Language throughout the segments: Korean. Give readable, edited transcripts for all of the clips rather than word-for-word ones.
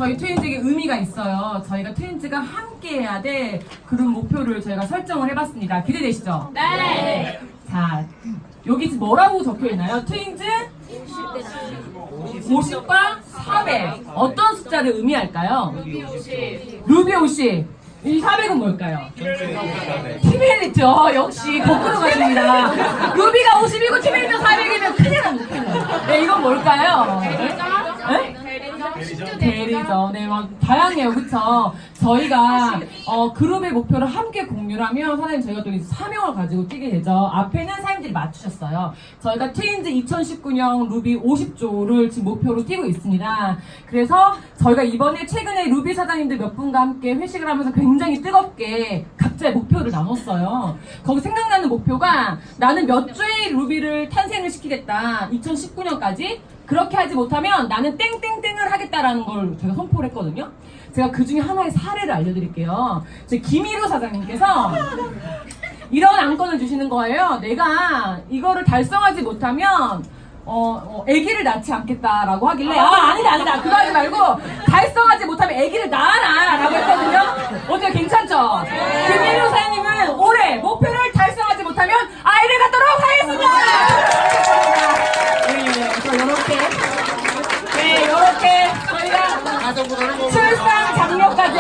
저희 트윈즈에게 의미가 있어요. 저희가 트윈즈가 함께 해야 될 그런 목표를 저희가 설정을 해봤습니다. 기대되시죠? 네. 자, 여기 뭐라고 적혀있나요? 트윈즈 50과 400. 어떤 숫자를 의미할까요? 루비 50. 이 400은 뭘까요? 팀엘리트. 역시 거꾸로 가십니다. 루비가 50이고 팀엘리트 400이면 큰일 납니다. 네, 이건 뭘까요? 네? 대리죠. 네, 막 다양해요. 그쵸? 저희가 그룹의 목표를 함께 공유를 하면 사장님 저희가 또 사명을 가지고 뛰게 되죠. 앞에는 사장님들이 맞추셨어요. 저희가 트윈즈 2019년 루비 50조를 지금 목표로 뛰고 있습니다. 그래서 저희가 이번에 최근에 루비 사장님들 몇 분과 함께 회식을 하면서 굉장히 뜨겁게 각자의 목표를 나눴어요. 거기 생각나는 목표가 나는 몇 조의 루비를 탄생을 시키겠다. 2019년까지. 그렇게 하지 못하면 나는 땡땡땡을 하겠다라는 걸 제가 선포를 했거든요. 제가 그 중에 하나의 사례를 알려드릴게요. 제 김희루 사장님께서 이런 안건을 주시는 거예요. 내가 이거를 달성하지 못하면 아기를 낳지 않겠다라고 하길래 아니다 그거 하지 말고 달성하지 못하면 아기를 낳아라 라고 했거든요. 어때요? 괜찮죠? 김희루 사장님은 올해 목표를 달성하지 못하면 아이를 갖도록 하겠습니다. 이렇게 저희가 출산 장려까지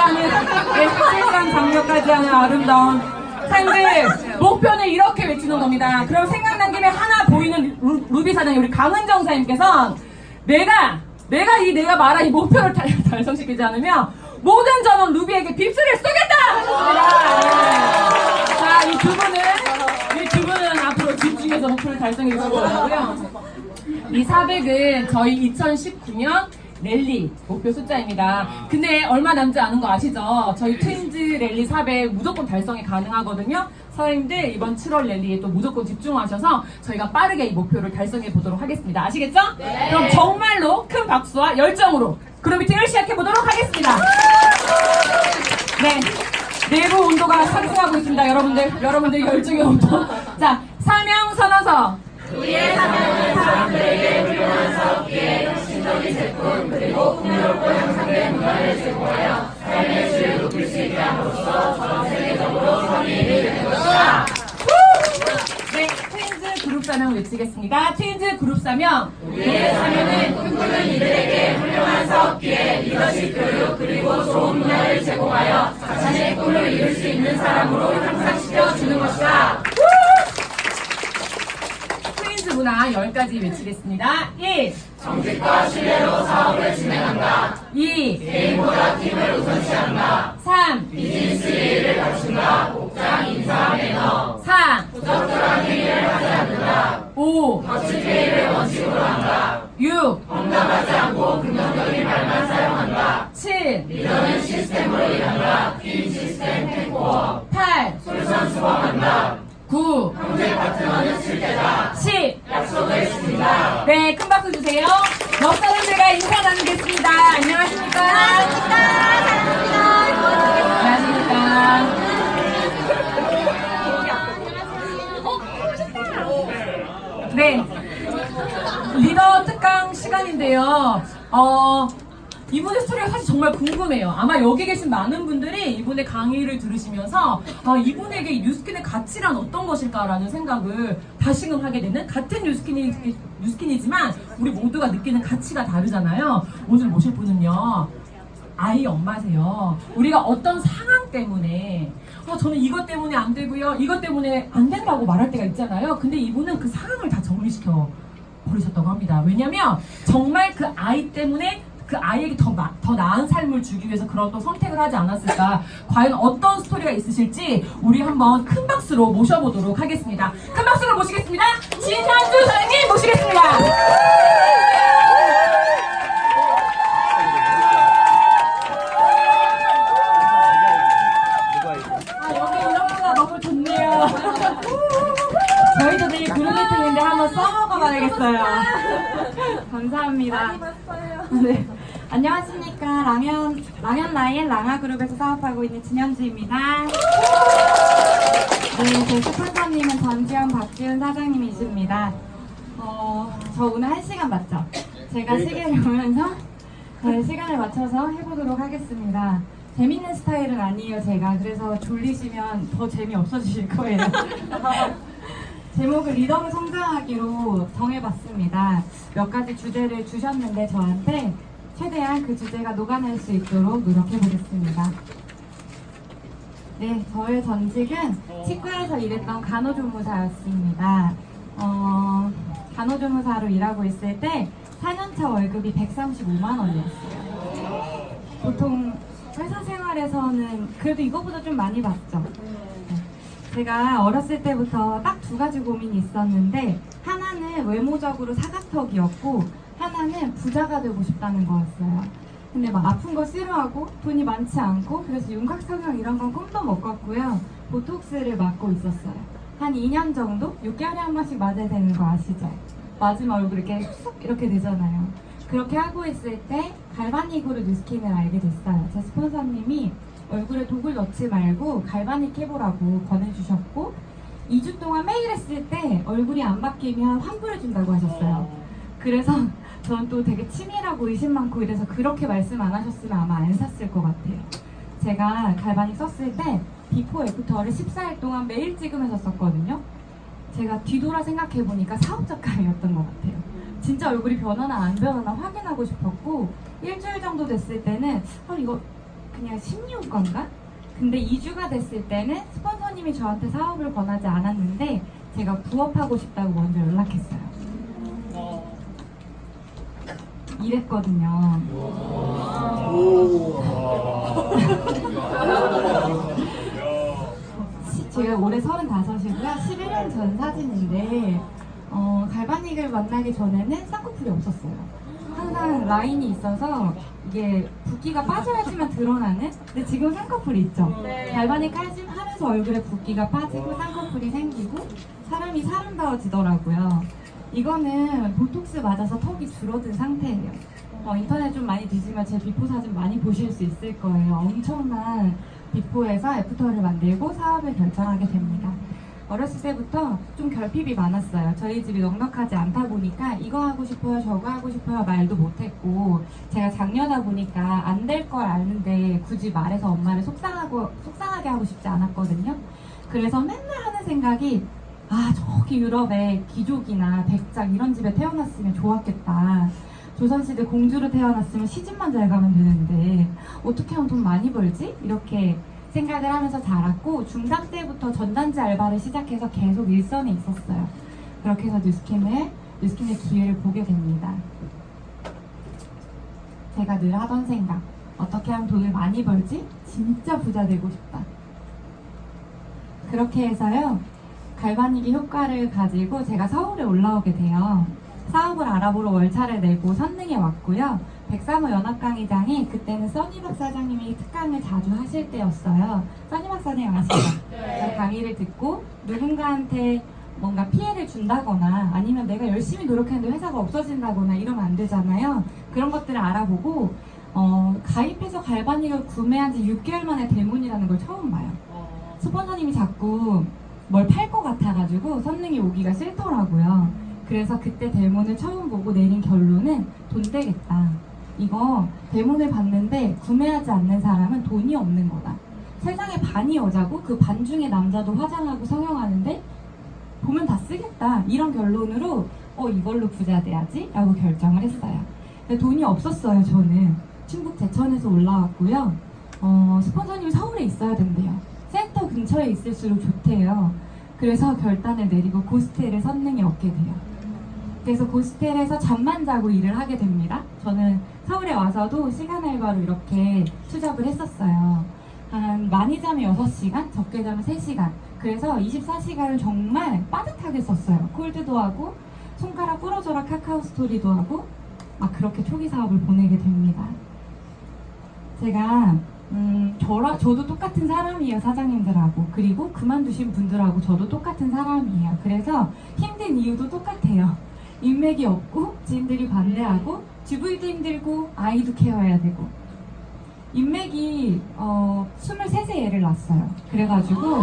하는 아름다운 사장님들 목표는 이렇게 외치는 겁니다. 그럼 생각난 김에 하나 보이는 루비 사장님 우리 강은정 사장님께서 내가 말한 이 목표를 달성시키지 않으면 모든 전원 루비에게 빕스를 쏘겠다! 자, 이 두 분은 앞으로 집중해서 목표를 달성해 주실 거고요. 이 400은 저희 2019년 랠리 목표 숫자입니다. 근데 얼마 남지 않은 거 아시죠? 저희 트윈즈 랠리 400 무조건 달성이 가능하거든요. 사장님들 이번 7월 랠리에 또 무조건 집중하셔서 저희가 빠르게 이 목표를 달성해 보도록 하겠습니다. 아시겠죠? 네. 그럼 정말로 큰 박수와 열정으로 그룹 미팅을 시작해 보도록 하겠습니다. 네. 내부 온도가 상승하고 있습니다. 여러분들 열정의 온도. 자, 사명 선언서. 우리의 사명은 사람들에게 훌륭한 사업기에 혁신적인 제품 그리고 풍요롭고 향상된 문화를 제공하여 삶의 질을 높일 수 있게 함으로써 전 세계적으로 성인이 되는 것이다. 네, 트윈즈 그룹 사명 외치겠습니다. 트윈즈 그룹 사명. 우리의 사명은 꿈꾸는 이들에게 훌륭한 사업기에 리더십 교육 그리고 좋은 문화를 제공하여 자신의 꿈을 이룰 수 있는 사람으로 향상시켜주는 것이다. 문화 10가지 외치겠습니다. 1. 정직과 신뢰로 사업을 진행한다. 2. 개인보다 팀을 우선시한다. 3. 비즈니스 예의를 갖춘다. 복장, 인사, 매너. 4. 부적절한 행위를 하지 않는다. 5. 거친 회의를 원칙으로 한다. 6. 험담하지 않고 긍정적인 말만 사용한다. 7. 리더는 시스템으로 일한다. 팀 시스템 템포워. 8. 솔선수범한다. 9. 경제 파트너는 실대다. 10. 약속을 지킨다. 네, 큰 박수 주세요. 역사분들과 인사 나누겠습니다. 안녕하십니까? 안녕하십니까? 네. 리더 특강 시간인데요. 이분의 스토리가 사실 정말 궁금해요. 아마 여기 계신 많은 분들이 이분의 강의를 들으시면서 이분에게 뉴스킨의 가치란 어떤 것일까라는 생각을 다시금 하게 되는 같은 뉴스킨이지만 우리 모두가 느끼는 가치가 다르잖아요. 오늘 모실 분은요. 아이 엄마세요. 우리가 어떤 상황 때문에 저는 이것 때문에 안 되고요. 이것 때문에 안 된다고 말할 때가 있잖아요. 근데 이분은 그 상황을 다 정리시켜 버리셨다고 합니다. 왜냐면 정말 그 아이 때문에 그 아이에게 더 나은 삶을 주기 위해서 그런 어떤 선택을 하지 않았을까. 과연 어떤 스토리가 있으실지 우리 한번 큰 박수로 모셔보도록 하겠습니다. 큰 박수로 모시겠습니다. 진한주 사장님 모시겠습니다. 여기 이런 거가 너무 좋네요. 저희도 내일 그룹 미팅인데 한번 써먹어봐야겠어요. 감사합니다. 네. 안녕하십니까. 라면 라인 랑아그룹에서 사업하고 있는 진현주입니다. 네, 제 스폰서님은 전지현, 박지훈 사장님이십니다. 저 오늘 1시간 맞죠? 제가 시계를 보면서 네, 시간을 맞춰서 해보도록 하겠습니다. 재밌는 스타일은 아니에요, 제가. 그래서 졸리시면 더 재미없어지실 거예요. 제목을 리더로 성장하기로 정해봤습니다. 몇 가지 주제를 주셨는데 저한테 최대한 그 주제가 녹아낼 수 있도록 노력해보겠습니다. 네, 저의 전직은 치과에서 일했던 간호조무사였습니다. 간호조무사로 일하고 있을 때 4년차 월급이 135만 원이었어요. 보통 회사 생활에서는 그래도 이거보다 좀 많이 받죠. 제가 어렸을 때부터 딱 두 가지 고민이 있었는데 하나는 외모적으로 사각턱이었고 하나는 부자가 되고 싶다는 거였어요. 근데 막 아픈 거 싫어하고 돈이 많지 않고 그래서 윤곽성형 이런 건 꿈도 못 꿨고요. 보톡스를 맞고 있었어요. 한 2년 정도? 6개월에 한 번씩 맞아야 되는 거 아시죠? 맞으면 얼굴 이렇게 쑥 이렇게 되잖아요. 그렇게 하고 있을 때 갈바닉으로 뉴스킨을 알게 됐어요. 제 스폰서님이 얼굴에 독을 넣지 말고 갈바닉 해보라고 권해주셨고 2주 동안 매일 했을 때 얼굴이 안 바뀌면 환불해준다고 하셨어요. 그래서 저는 또 되게 치밀하고 의심 많고 이래서 그렇게 말씀 안 하셨으면 아마 안 샀을 것 같아요. 제가 갈바닉 썼을 때 비포 애프터를 14일 동안 매일 찍으면서 썼거든요. 제가 뒤돌아 생각해보니까 사업작감이었던 것 같아요. 진짜 얼굴이 변하나 안 변하나 확인하고 싶었고 일주일 정도 됐을 때는 이거 그냥 심리효과인가? 근데 2주가 됐을 때는 스폰서님이 저한테 사업을 권하지 않았는데 제가 부업하고 싶다고 먼저 연락했어요. 이랬거든요. 제가 올해 35이고요. 11년 전 사진인데 갈바닉을 만나기 전에는 쌍꺼풀이 없었어요. 항상 라인이 있어서 이게 붓기가 빠져야지만 드러나는? 근데 지금 쌍꺼풀이 있죠? 갈바닉 하면서 얼굴에 붓기가 빠지고 쌍꺼풀이 생기고 사람이 사람다워지더라고요. 이거는 보톡스 맞아서 턱이 줄어든 상태예요. 인터넷 좀 많이 뒤지면 제 비포 사진 많이 보실 수 있을 거예요. 엄청난 비포에서 애프터를 만들고 사업을 결정하게 됩니다. 어렸을 때부터 좀 결핍이 많았어요. 저희 집이 넉넉하지 않다 보니까 이거 하고 싶어요, 저거 하고 싶어요 말도 못했고 제가 장녀다 보니까 안 될 걸 아는데 굳이 말해서 엄마를 속상하게 하고 싶지 않았거든요. 그래서 맨날 하는 생각이 저기 유럽에 귀족이나 백작 이런 집에 태어났으면 좋았겠다. 조선시대 공주로 태어났으면 시집만 잘 가면 되는데 어떻게 하면 돈 많이 벌지? 이렇게 생각을 하면서 자랐고 중3 때부터 전단지 알바를 시작해서 계속 일선에 있었어요. 그렇게 해서 뉴스킨의 기회를 보게 됩니다. 제가 늘 하던 생각, 어떻게 하면 돈을 많이 벌지? 진짜 부자 되고 싶다. 그렇게 해서요, 갈바닉이 효과를 가지고 제가 서울에 올라오게 돼요. 사업을 알아보러 월차를 내고 선릉에 왔고요. 103호 연합강의장이 그때는 써니박 사장님이 특강을 자주 하실 때였어요. 써니박 사장님 아시죠? 네. 강의를 듣고 누군가한테 뭔가 피해를 준다거나 아니면 내가 열심히 노력했는데 회사가 없어진다거나 이러면 안 되잖아요. 그런 것들을 알아보고 가입해서 갈바닉을 구매한 지 6개월 만에 대문이라는 걸 처음 봐요. 스폰서님이 자꾸 뭘 팔 것 같아가지고 선릉에 오기가 싫더라고요. 그래서 그때 대문을 처음 보고 내린 결론은 돈 되겠다. 이거 대문을 봤는데 구매하지 않는 사람은 돈이 없는 거다. 세상에 반이 여자고 그 반 중에 남자도 화장하고 성형하는데 보면 다 쓰겠다. 이런 결론으로 이걸로 부자 돼야지 라고 결정을 했어요. 근데 돈이 없었어요. 저는 충북 제천에서 올라왔고요. 스폰서님이 서울에 있어야 된대요. 센터 근처에 있을수록 좋대요. 그래서 결단을 내리고 고스텔을 선릉에 얻게 돼요. 그래서 고스텔에서 잠만 자고 일을 하게 됩니다. 저는 서울에 와서도 시간 알바로 이렇게 추적을 했었어요. 많이 자면 6시간, 적게 자면 3시간. 그래서 24시간을 정말 빠듯하게 썼어요. 콜드도 하고 손가락 부러져라 카카오 스토리도 하고 막 그렇게 초기 사업을 보내게 됩니다. 제가 저도 똑같은 사람이에요. 사장님들하고. 그리고 그만두신 분들하고 저도 똑같은 사람이에요. 그래서 힘든 이유도 똑같아요. 인맥이 없고 지인들이 반대하고 주부도 힘들고 아이도 케어해야 되고 인맥이 23세 애를 낳았어요. 그래가지고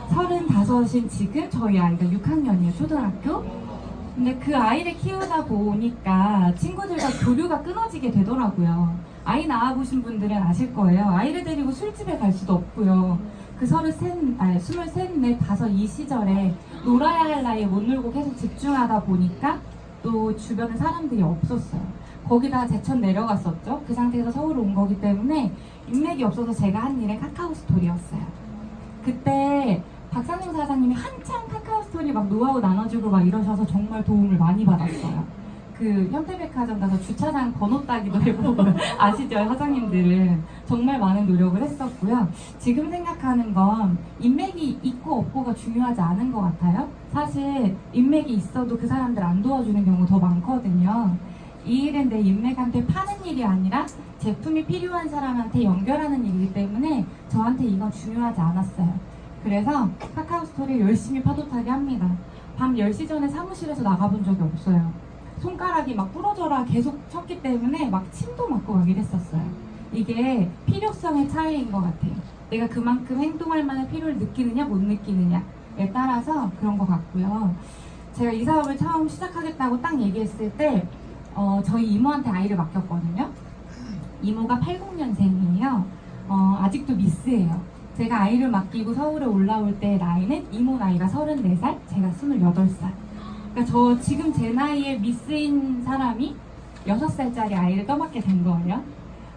35인 지금 저희 아이가 6학년이에요. 초등학교. 근데 그 아이를 키우다 보니까 친구들과 교류가 끊어지게 되더라고요. 아이 낳아보신 분들은 아실 거예요. 아이를 데리고 술집에 갈 수도 없고요. 그 23, 5, 이 시절에 놀아야 할 나이에 못 놀고 계속 집중하다 보니까 또 주변에 사람들이 없었어요. 거기다가 제천 내려갔었죠. 그 상태에서 서울 온 거기 때문에 인맥이 없어서 제가 한 일은 카카오 스토리였어요. 그때 박상용 사장님이 한창 카카오 스토리 막 노하우 나눠주고 막 이러셔서 정말 도움을 많이 받았어요. 그 현대백화점 가서 주차장 번호 따기도 해보고 아시죠? 사장님들은 정말 많은 노력을 했었고요. 지금 생각하는 건 인맥이 있고 없고가 중요하지 않은 것 같아요. 사실 인맥이 있어도 그 사람들 안 도와주는 경우 더 많거든요. 이 일은 내 인맥한테 파는 일이 아니라 제품이 필요한 사람한테 연결하는 일이기 때문에 저한테 이건 중요하지 않았어요. 그래서 카카오 스토리 열심히 파도 타기 합니다. 밤 10시 전에 사무실에서 나가본 적이 없어요. 손가락이 막 부러져라 계속 쳤기 때문에 막 침도 맞고 막 이랬었어요. 이게 필요성의 차이인 것 같아요. 내가 그만큼 행동할 만한 필요를 느끼느냐 못 느끼느냐에 따라서 그런 것 같고요. 제가 이 사업을 처음 시작하겠다고 딱 얘기했을 때 저희 이모한테 아이를 맡겼거든요. 이모가 80년생이에요. 아직도 미스예요. 제가 아이를 맡기고 서울에 올라올 때 나이는 이모 나이가 34살, 제가 28살. 그러니까 저 지금 제 나이에 미스인 사람이 6살짜리 아이를 떠맡게 된 거예요.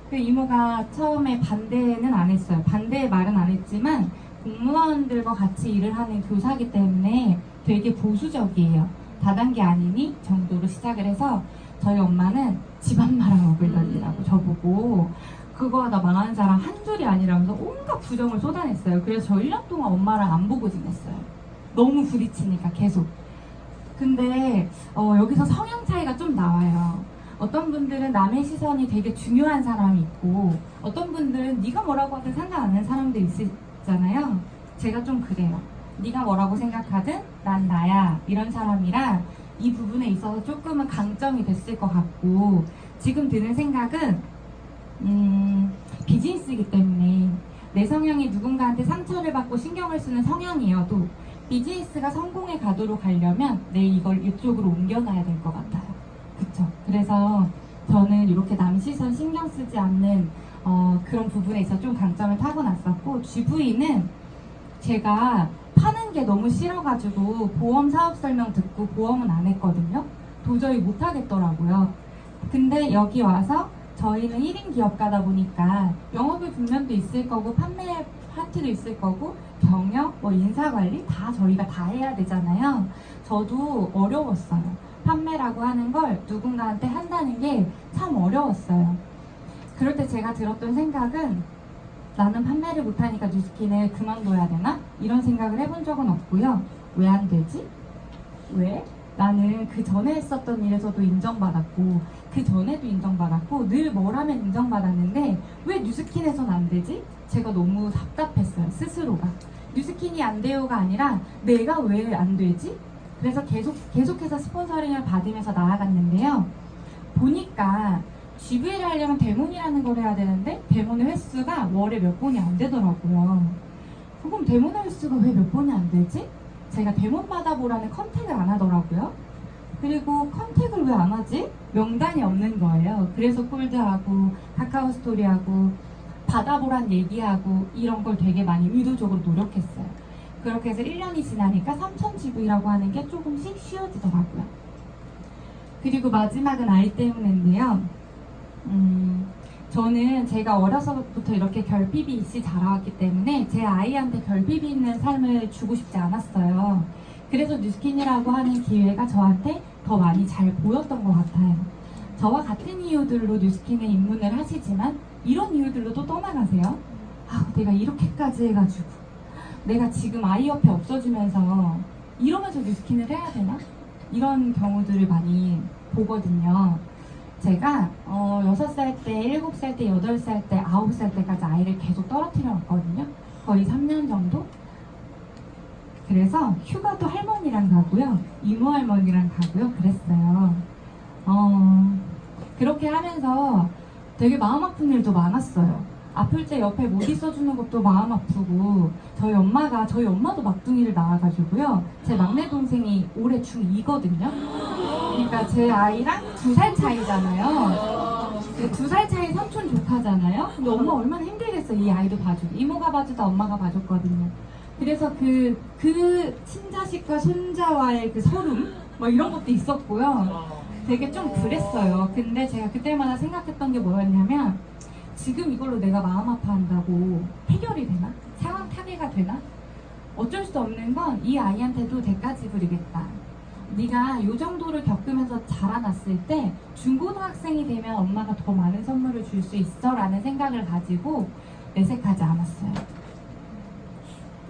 그 이모가 처음에 반대는 안 했어요. 반대의 말은 안 했지만 공무원들과 같이 일을 하는 교사기 때문에 되게 보수적이에요. 다단계 아니니 정도로 시작을 해서 저희 엄마는 집안 말아먹으려니라고 저보고 그거 하다 망하는 사람 한 줄이 아니라면서 온갖 부정을 쏟아냈어요. 그래서 저 1년 동안 엄마랑 안 보고 지냈어요. 너무 부딪히니까 계속. 근데 여기서 성향 차이가 좀 나와요. 어떤 분들은 남의 시선이 되게 중요한 사람이 있고 어떤 분들은 네가 뭐라고 하든 상관 안 하는 사람도 있잖아요. 제가 좀 그래요. 네가 뭐라고 생각하든 난 나야 이런 사람이라 이 부분에 있어서 조금은 강점이 됐을 것 같고 지금 드는 생각은 비즈니스이기 때문에 내 성향이 누군가한테 상처를 받고 신경을 쓰는 성향이어도 비즈니스가 성공에 가도록 가려면 내 이걸 이쪽으로 옮겨놔야 될 것 같아요. 그쵸? 그래서 저는 이렇게 남 시선 신경 쓰지 않는 그런 부분에 있어서 좀 강점을 타고났었고 GV는 제가 파는 게 너무 싫어가지고 보험 사업 설명 듣고 보험은 안 했거든요. 도저히 못 하겠더라고요. 근데 여기 와서 저희는 1인 기업가다 보니까 영업의 분면도 있을 거고 판매 파트도 있을 거고 경영, 인사관리 다 저희가 다 해야 되잖아요. 저도 어려웠어요. 판매라고 하는 걸 누군가한테 한다는 게 참 어려웠어요. 그럴 때 제가 들었던 생각은 나는 판매를 못하니까 뉴스킨을 그만둬야 되나? 이런 생각을 해본 적은 없고요. 왜 안 되지? 왜? 나는 그 전에 했었던 일에서도 인정받았고 그 전에도 인정받았고 늘 뭘 하면 인정받았는데 왜 뉴스킨에선 안 되지? 제가 너무 답답했어요. 스스로가. 뉴스킨이 안 돼요가 아니라 내가 왜 안 되지? 그래서 계속해서 스폰서링을 받으면서 나아갔는데요. 보니까 GV를 하려면 데몬이라는 걸 해야 되는데 데몬의 횟수가 월에 몇 번이 안 되더라고요. 그럼 데몬의 횟수가 왜 몇 번이 안 되지? 제가 데몬 받아보라는 컨택을 안 하더라고요. 그리고 컨택을 왜 안 하지? 명단이 없는 거예요. 그래서 콜드하고 카카오 스토리하고 받아보란 얘기하고 이런 걸 되게 많이 의도적으로 노력했어요. 그렇게 해서 1년이 지나니까 3000GV라고 하는 게 조금씩 쉬워지더라고요. 그리고 마지막은 아이 때문인데요. 저는 제가 어려서부터 이렇게 결핍이 있이 자라왔기 때문에 제 아이한테 결핍이 있는 삶을 주고 싶지 않았어요. 그래서 뉴스킨이라고 하는 기회가 저한테 더 많이 잘 보였던 것 같아요. 저와 같은 이유들로 뉴스킨에 입문을 하시지만 이런 이유들로도 떠나가세요. 내가 이렇게까지 해가지고 내가 지금 아이 옆에 없어지면서 이러면서 뉴스킨을 해야 되나? 이런 경우들을 많이 보거든요. 제가 6살 때, 7살 때, 8살 때, 9살 때까지 아이를 계속 떨어뜨려 왔거든요. 거의 3년 정도? 그래서 휴가도 할머니랑 가고요. 이모 할머니랑 가고요. 그랬어요. 그렇게 하면서 되게 마음 아픈 일도 많았어요. 아플 때 옆에 못 있어주는 것도 마음 아프고 저희 엄마도 막둥이를 낳아가지고요. 제 막내 동생이 올해 중2거든요. 그러니까 제 아이랑 2살 차이잖아요. 2살 차이 삼촌 조카잖아요. 근데 엄마 얼마나 힘들겠어. 이 아이도 봐주고 이모가 봐주다 엄마가 봐줬거든요. 그래서 그 친자식과 손자와의 그 서름 뭐 이런 것도 있었고요. 되게 좀 그랬어요. 근데 제가 그때마다 생각했던 게 뭐였냐면 지금 이걸로 내가 마음 아파한다고 해결이 되나? 상황 타개가 되나? 어쩔 수 없는 건 이 아이한테도 대가지 부리겠다. 네가 이 정도를 겪으면서 자라났을 때 중고등학생이 되면 엄마가 더 많은 선물을 줄 수 있어 라는 생각을 가지고 내색하지 않았어요.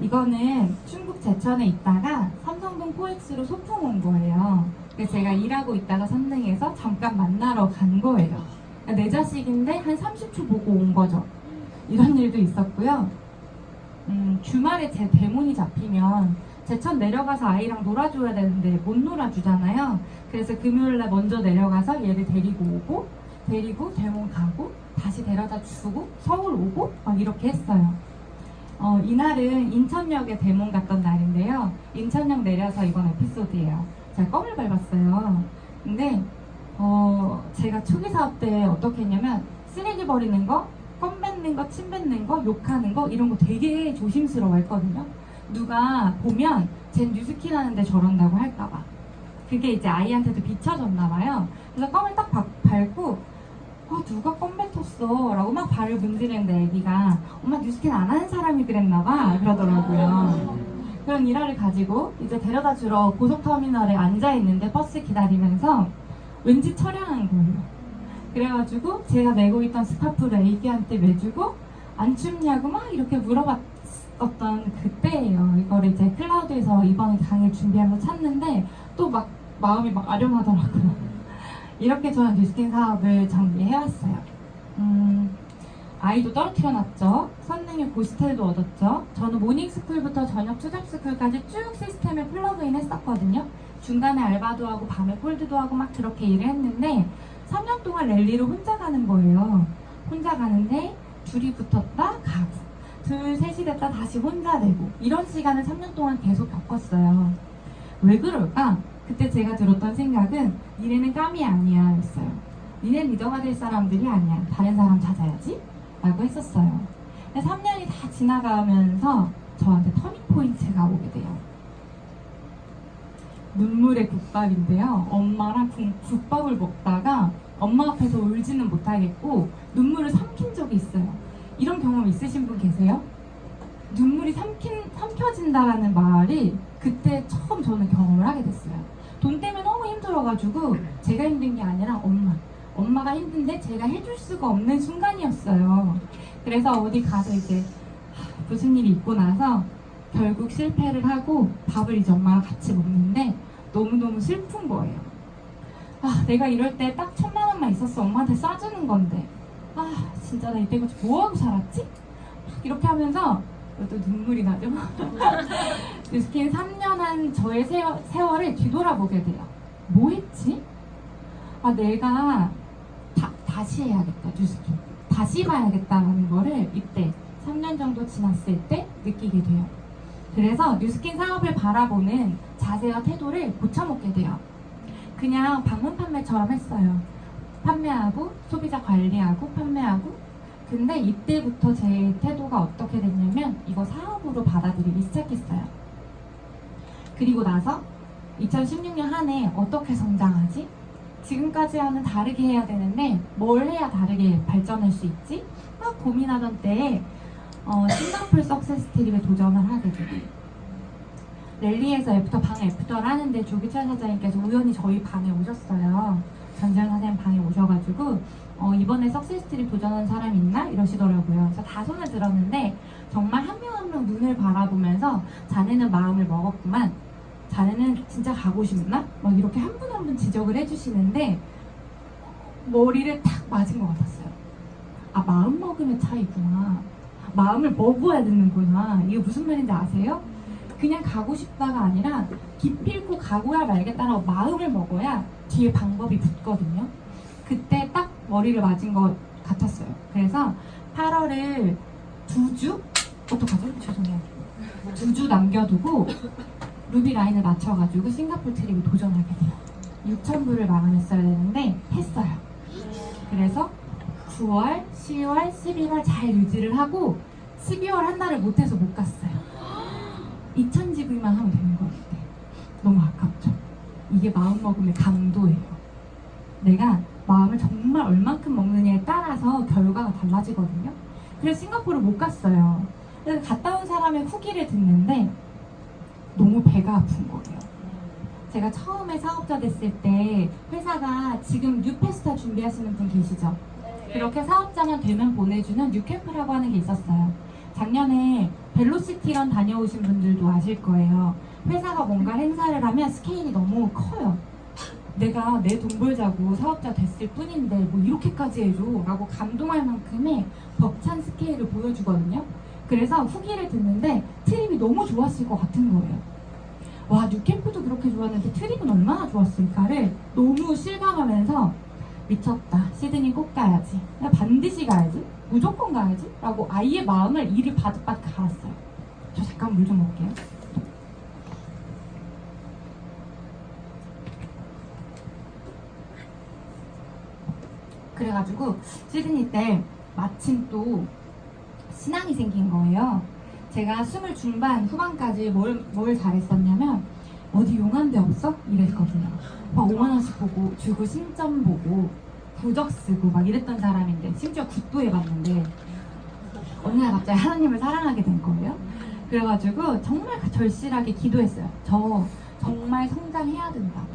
이거는 충북 제천에 있다가 삼성동 코엑스로 소풍 온 거예요. 그래서 제가 일하고 있다가 선릉에서 잠깐 만나러 간 거예요. 그러니까 내 자식인데 한 30초 보고 온 거죠. 이런 일도 있었고요. 주말에 제 대문이 잡히면 제천 내려가서 아이랑 놀아줘야 되는데 못 놀아주잖아요. 그래서 금요일날 먼저 내려가서 얘를 데리고 오고 데리고 대문 가고 다시 데려다 주고 서울 오고 막 이렇게 했어요. 이날은 인천역에 대문 갔던 날인데요. 인천역 내려서 이번 에피소드예요. 제가 껌을 밟았어요. 근데 제가 초기 사업 때 어떻게 했냐면 쓰레기 버리는 거, 껌 뱉는 거, 침 뱉는 거, 욕하는 거 이런 거 되게 조심스러워 했거든요. 누가 보면 쟨 뉴스킨 하는데 저런다고 할까봐. 그게 이제 아이한테도 비춰졌나 봐요. 그래서 껌을 딱 밟고 누가 껌 뱉었어 라고 막 발을 문지르는데 애기가 엄마 뉴스킨 안 하는 사람이 그랬나 봐 그러더라고요. 그런 일화를 가지고 이제 데려다 주러 고속터미널에 앉아있는데 버스 기다리면서 왠지 처량한 거예요. 그래가지고 제가 메고 있던 스카프를 애기한테 매주고 안 춥냐고 막 이렇게 물어봤었던 그때예요. 이걸 이제 클라우드에서 이번에 강의 준비하면서 찾는데 또 막 마음이 막 아련하더라고요. 이렇게 저는 뉴스킨 사업을 정리해왔어요. 아이도 떨어뜨려놨죠. 선생님 고시텔도 얻었죠. 저는 모닝스쿨부터 저녁 추잡스쿨까지 쭉 시스템에 플러그인 했었거든요. 중간에 알바도 하고 밤에 콜드도 하고 막 그렇게 일을 했는데 3년 동안 랠리를 혼자 가는 거예요. 혼자 가는데 둘이 붙었다 가고 둘 셋이 됐다 다시 혼자 되고 이런 시간을 3년 동안 계속 겪었어요. 왜 그럴까? 그때 제가 들었던 생각은 니네는 깜이 아니야 였어요. 니네 리더가 될 사람들이 아니야. 다른 사람 찾아야지 라고 했었어요. 3년이 다 지나가면서 저한테 터닝포인트가 오게 돼요. 눈물의 국밥인데요. 엄마랑 국밥을 먹다가 엄마 앞에서 울지는 못하겠고 눈물을 삼킨 적이 있어요. 이런 경험 있으신 분 계세요? 눈물이 삼켜진다라는 말이 그때 처음 저는 경험을 하게 됐어요. 돈 때문에 너무 힘들어가지고 제가 힘든 게 아니라 엄마가 힘든데 제가 해줄 수가 없는 순간이었어요. 그래서 어디 가서 이제 무슨 일이 있고 나서 결국 실패를 하고 밥을 이제 엄마랑 같이 먹는데 너무너무 슬픈 거예요. 내가 이럴 때 딱 1,000만 원만 있었어. 엄마한테 싸주는 건데 진짜 나 이때까지 뭐하고 살았지? 이렇게 하면서 또 눈물이 나죠. 뉴스킨 3년 한 저의 세월을 뒤돌아보게 돼요. 뭐 했지? 내가 다시 해야겠다. 뉴스킨 다시 봐야겠다라는 거를 이때 3년 정도 지났을 때 느끼게 돼요. 그래서 뉴스킨 사업을 바라보는 자세와 태도를 고쳐먹게 돼요. 그냥 방문 판매처럼 했어요. 판매하고 소비자 관리하고 판매하고. 근데 이때부터 제 태도가 어떻게 됐냐면 이거 사업으로 받아들이기 시작했어요. 그리고 나서 2016년 한 해 어떻게 성장하지? 지금까지와는 다르게 해야 되는데 뭘 해야 다르게 발전할 수 있지? 막 고민하던 때에 싱가포르 석세스 트립에 도전을 하게 돼요. 랠리에서 방 애프터를 하는데 조기철 사장님께서 우연히 저희 방에 오셨어요. 전지현 사장님 방에 오셔가지고 이번에 석세스 트립 도전한 사람 있나? 이러시더라고요. 그래서 다 손을 들었는데 정말 한 명 한 명 눈을 바라보면서 자네는 마음을 먹었구만. 자네는 진짜 가고 싶나? 막 이렇게 한 분 한 분 지적을 해주시는데 머리를 탁 맞은 것 같았어요. 마음 먹음의 차이구나. 마음을 먹어야 되는구나. 이게 무슨 말인지 아세요? 그냥 가고 싶다가 아니라 기필코 가고야 말겠다라고 마음을 먹어야 뒤에 방법이 붙거든요. 그때 딱 머리를 맞은 것 같았어요. 그래서 8월을 2주? 어떡하죠? 죄송해요. 2주 남겨두고 루비 라인을 맞춰가지고 싱가포르 트립을 도전하게 돼요. 6,000불을 마감했어야 되는데 했어요. 그래서 9월, 10월, 11월 잘 유지를 하고 12월 한 달을 못해서 못 갔어요. 2,000GV만 하면 되는 것 같아요. 너무 아깝죠? 이게 마음먹음의 강도예요. 내가 마음을 정말 얼만큼 먹느냐에 따라서 결과가 달라지거든요. 그래서 싱가포르를 못 갔어요. 그래서 갔다 온 사람의 후기를 듣는데 너무 배가 아픈 거예요. 제가 처음에 사업자 됐을 때 회사가 지금 뉴페스타 준비하시는 분 계시죠? 그렇게 사업자만 되면 보내주는 뉴캠프라고 하는 게 있었어요. 작년에 벨로시티런 다녀오신 분들도 아실 거예요. 회사가 뭔가 행사를 하면 스케일이 너무 커요. 내가 내 돈 벌자고 사업자 됐을 뿐인데 뭐 이렇게까지 해줘 라고 감동할 만큼의 벅찬 스케일을 보여주거든요. 그래서 후기를 듣는데 트립이 너무 좋았을 것 같은 거예요. 와, 뉴캠프도 그렇게 좋았는데 트립은 얼마나 좋았을까를 너무 실감하면서 미쳤다. 시드니 꼭 가야지. 나 반드시 가야지. 무조건 가야지. 라고 아이의 마음을 이리 바득바득 갈았어요. 저 잠깐 물 좀 먹을게요. 그래가지고 시드니 때 마침 또 신앙이 생긴 거예요. 제가 20 중반 후반까지 뭘 잘했었냐면 어디 용한 데 없어? 이랬거든요. 막 5만 원씩 보고 주고 신점 보고 부적 쓰고 막 이랬던 사람인데 심지어 굿도 해봤는데 어느 날 갑자기 하나님을 사랑하게 된 거예요. 그래가지고 정말 절실하게 기도했어요. 저 정말 성장해야 된다고,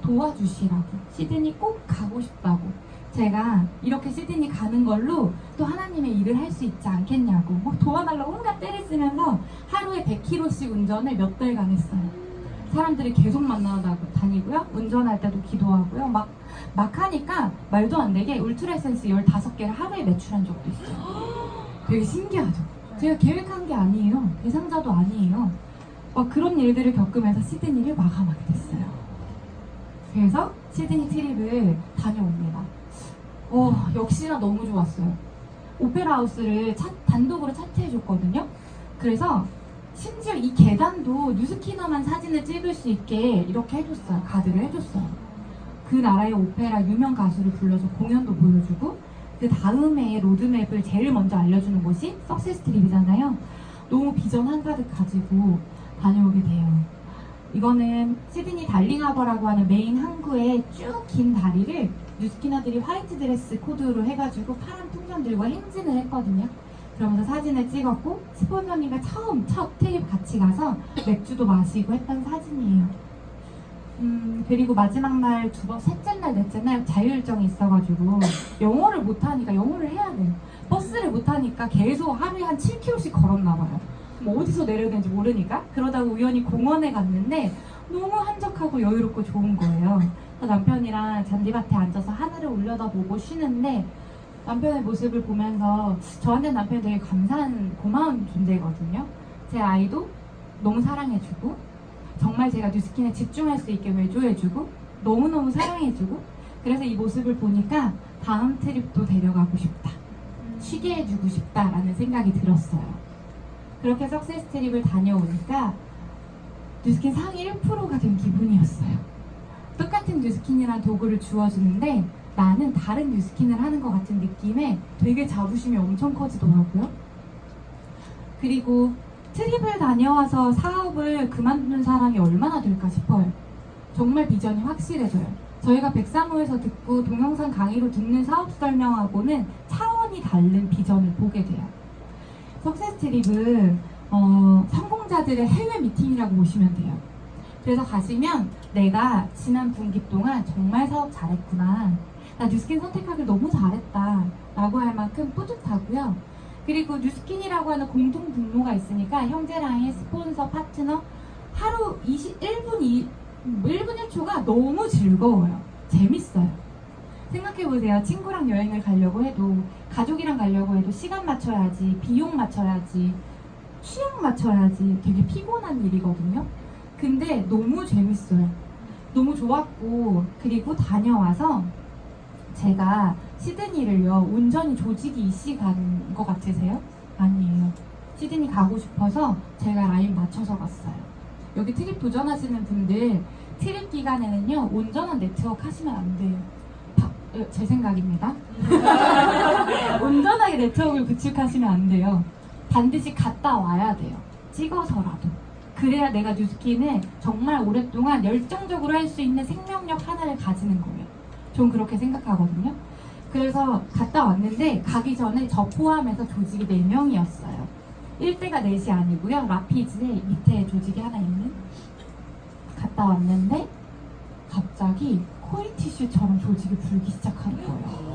도와주시라고, 시드니 꼭 가고 싶다고, 제가 이렇게 시드니 가는 걸로 또 하나님의 일을 할 수 있지 않겠냐고 뭐 도와달라고 온갖 때를 쓰면서 하루에 100km씩 운전을 몇 달간 했어요. 사람들이 계속 만나다 다니고요. 운전할 때도 기도하고요. 막 하니까 말도 안 되게 울트라 에센스 15개를 하루에 매출한 적도 있어요. 되게 신기하죠? 제가 계획한 게 아니에요. 대상자도 아니에요. 막 그런 일들을 겪으면서 시드니를 마감하게 됐어요. 그래서 시드니 트립을 다녀옵니다. 역시나 너무 좋았어요. 오페라 하우스를 단독으로 차트해줬거든요. 그래서 심지어 이 계단도 뉴스키너만 사진을 찍을 수 있게 이렇게 해줬어요. 가드를 해줬어요. 그 나라의 오페라 유명 가수를 불러서 공연도 보여주고 그 다음에 로드맵을 제일 먼저 알려주는 곳이 석세스 트립이잖아요. 너무 비전 한가득 가지고 다녀오게 돼요. 이거는 시드니 달링하버라고 하는 메인 항구의 쭉 긴 다리를 뉴스키너들이 화이트 드레스 코드로 해가지고 파란 풍선 들고 행진을 했거든요. 그러면서 사진을 찍었고 스폰서님과 첫 트립 같이 가서 맥주도 마시고 했던 사진이에요. 그리고 마지막 날 셋째 날, 넷째 날 자유일정이 있어가지고 영어를 못하니까 영어를 해야 돼요. 버스를 못하니까 계속 하루에 한 7km씩 걸었나봐요. 뭐 어디서 내려야 되는지 모르니까. 그러다가 우연히 공원에 갔는데 너무 한적하고 여유롭고 좋은 거예요. 남편이랑 잔디밭에 앉아서 하늘을 올려다보고 쉬는데 남편의 모습을 보면서 저한테 남편이 되게 고마운 존재거든요. 제 아이도 너무 사랑해주고 정말 제가 뉴스킨에 집중할 수 있게 외조해주고 너무너무 사랑해주고 그래서 이 모습을 보니까 다음 트립도 데려가고 싶다. 쉬게 해주고 싶다라는 생각이 들었어요. 그렇게 석세스 트립을 다녀오니까 뉴스킨 상위 1%가 된 기분이었어요. 똑같은 뉴스킨이란 도구를 주어주는데 나는 다른 뉴스킨을 하는 것 같은 느낌에 되게 자부심이 엄청 커지더라고요. 그리고 트립을 다녀와서 사업을 그만둔 사람이 얼마나 될까 싶어요. 정말 비전이 확실해져요. 저희가 103호에서 듣고 동영상 강의로 듣는 사업 설명하고는 차원이 다른 비전을 보게 돼요. 석세스 트립은 성공자들의 해외 미팅이라고 보시면 돼요. 그래서 가시면 내가 지난 분기 동안 정말 사업 잘했구나, 나 뉴스킨 선택하길 너무 잘했다 라고 할 만큼 뿌듯하고요. 그리고 뉴스킨이라고 하는 공통 분모가 있으니까 형제랑의 스폰서, 파트너 하루 1분 1초가 너무 즐거워요. 재밌어요. 생각해보세요. 친구랑 여행을 가려고 해도 가족이랑 가려고 해도 시간 맞춰야지, 비용 맞춰야지, 취향 맞춰야지 되게 피곤한 일이거든요. 근데 너무 재밌어요. 너무 좋았고 그리고 다녀와서 제가 시드니를요 온전히 조직이 이씨 간 것 같으세요? 아니에요. 시드니 가고 싶어서 제가 라인 맞춰서 갔어요. 여기 트립 도전하시는 분들 트립 기간에는요 온전한 네트워크 하시면 안 돼요. 제 생각입니다. 온전하게 네트워크를 구축하시면 안 돼요. 반드시 갔다 와야 돼요. 찍어서라도. 그래야 내가 뉴스킨을 정말 오랫동안 열정적으로 할 수 있는 생명력 하나를 가지는 거예요. 전 그렇게 생각하거든요. 그래서 갔다 왔는데 가기 전에 저 포함해서 조직이 4명이었어요. 1대가 넷이 아니고요. 라피즈에 밑에 조직이 하나 있는. 갔다 왔는데 갑자기 코인 티슈처럼 조직이 불기 시작하는 거예요.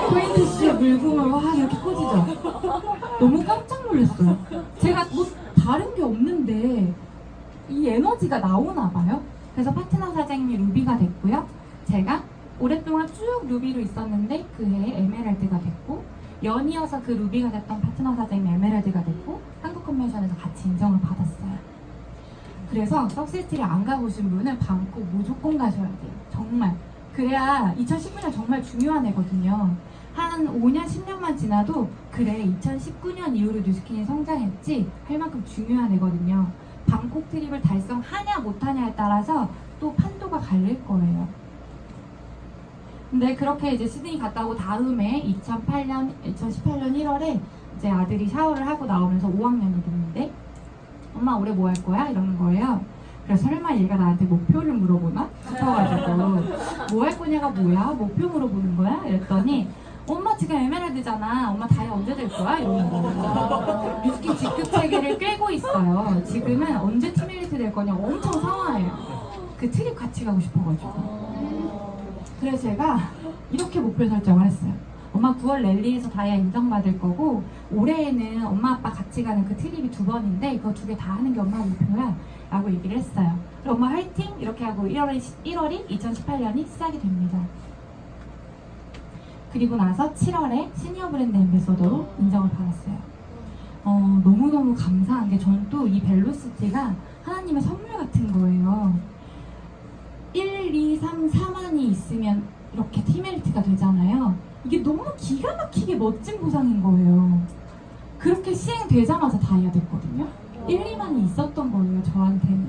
코인 티슈에 물구멍을 와 이렇게 꽂이죠. 너무 깜짝 놀랐어요. 제가 뭐 다른 게 없는데 이 에너지가 나오나 봐요. 그래서 파트너 사장님이 루비가 됐고요. 제가 오랫동안 쭉 루비로 있었는데 그 해에 에메랄드가 됐고 연이어서 그 루비가 됐던 파트너 사장님이 에메랄드가 됐고 한국 컨벤션에서 같이 인정을 받았어요. 그래서 석시티를 안 가보신 분은 방콕 무조건 가셔야 돼요. 정말. 그래야 2019년 정말 중요한 해거든요. 한 5년, 10년만 지나도 그래 2019년 이후로 뉴스킨이 성장했지 할 만큼 중요한 해거든요. 방콕 트립을 달성하냐 못하냐에 따라서 또 판도가 갈릴 거예요. 근데 그렇게 이제 시드니 갔다 오고 다음에 2018년 1월에 이제 아들이 샤워를 하고 나오면서 5학년이 됐는데 엄마 올해 뭐 할 거야? 이러는 거예요. 그래서 설마 얘가 나한테 목표를 물어보나? 싶어가지고 뭐 할 거냐가 뭐야? 목표 물어보는 거야? 이랬더니 엄마 지금 에메랄드잖아. 엄마 다이 언제 될 거야? 이러는 거예요. 뉴스킨 직급 체계를 끌고 있어요. 지금은 언제 팀 엘리트 될 거냐 엄청 상황해요. 그 트립 같이 가고 싶어가지고. 그래서 제가 이렇게 목표 설정을 했어요. 엄마 9월 랠리에서 다이아 인정받을 거고 올해에는 엄마 아빠 같이 가는 그 트립이 2번인데 그거 2개 다 하는 게 엄마 목표야 라고 얘기를 했어요. 그래서 엄마 화이팅! 이렇게 하고 1월이 2018년이 시작이 됩니다. 그리고 나서 7월에 시니어 브랜드 앰베서더로 인정을 받았어요. 너무너무 감사한 게 저는 또 이 벨로시티가 하나님의 선물 같은 거예요. 1, 2, 3, 4만이 있으면 이렇게 팀엘리트가 되잖아요. 이게 너무 기가 막히게 멋진 보상인 거예요. 그렇게 시행되자마자 다이아 됐거든요. 1, 2만이 있었던 거예요, 저한테는.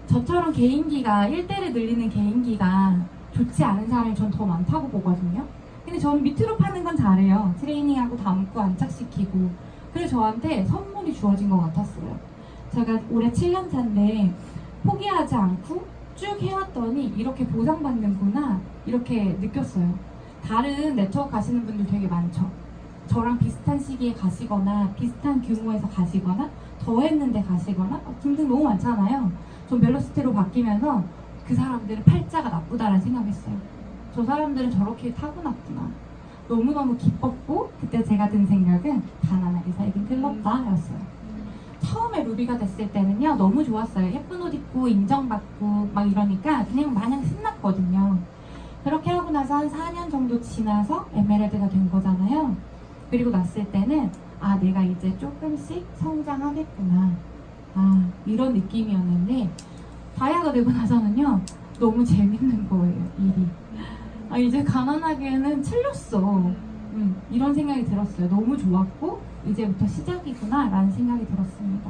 저처럼 개인기가 1대를 늘리는 개인기가 좋지 않은 사람이 전 더 많다고 보거든요. 근데 저는 밑으로 파는 건 잘해요. 트레이닝하고 담고 안착시키고. 그래서 저한테 선물이 주어진 것 같았어요. 제가 올해 7년 차인데 포기하지 않고 쭉 해왔더니 이렇게 보상받는구나 이렇게 느꼈어요. 다른 네트워크 가시는 분들 되게 많죠. 저랑 비슷한 시기에 가시거나 비슷한 규모에서 가시거나 더 했는데 가시거나 등등 너무 많잖아요. 전 벨로시티로 바뀌면서 그 사람들은 팔자가 나쁘다라는 생각했어요. 저 사람들은 저렇게 타고났구나. 너무너무 기뻤고 그때 제가 든 생각은 가난하게 살긴 틀렸다 였어요. 처음에 루비가 됐을 때는요 너무 좋았어요. 예쁜 옷 입고 인정받고 막 이러니까 그냥 마냥 신났거든요. 그렇게 하고 나서 한 4년 정도 지나서 에메랄드가 된 거잖아요. 그리고 났을 때는 아 내가 이제 조금씩 성장하겠구나 이런 느낌이었는데 다이아가 되고 나서는요 너무 재밌는 거예요 일이. 이제 가난하게는 틀렸어 이런 생각이 들었어요. 너무 좋았고 이제부터 시작이구나 라는 생각이 들었습니다.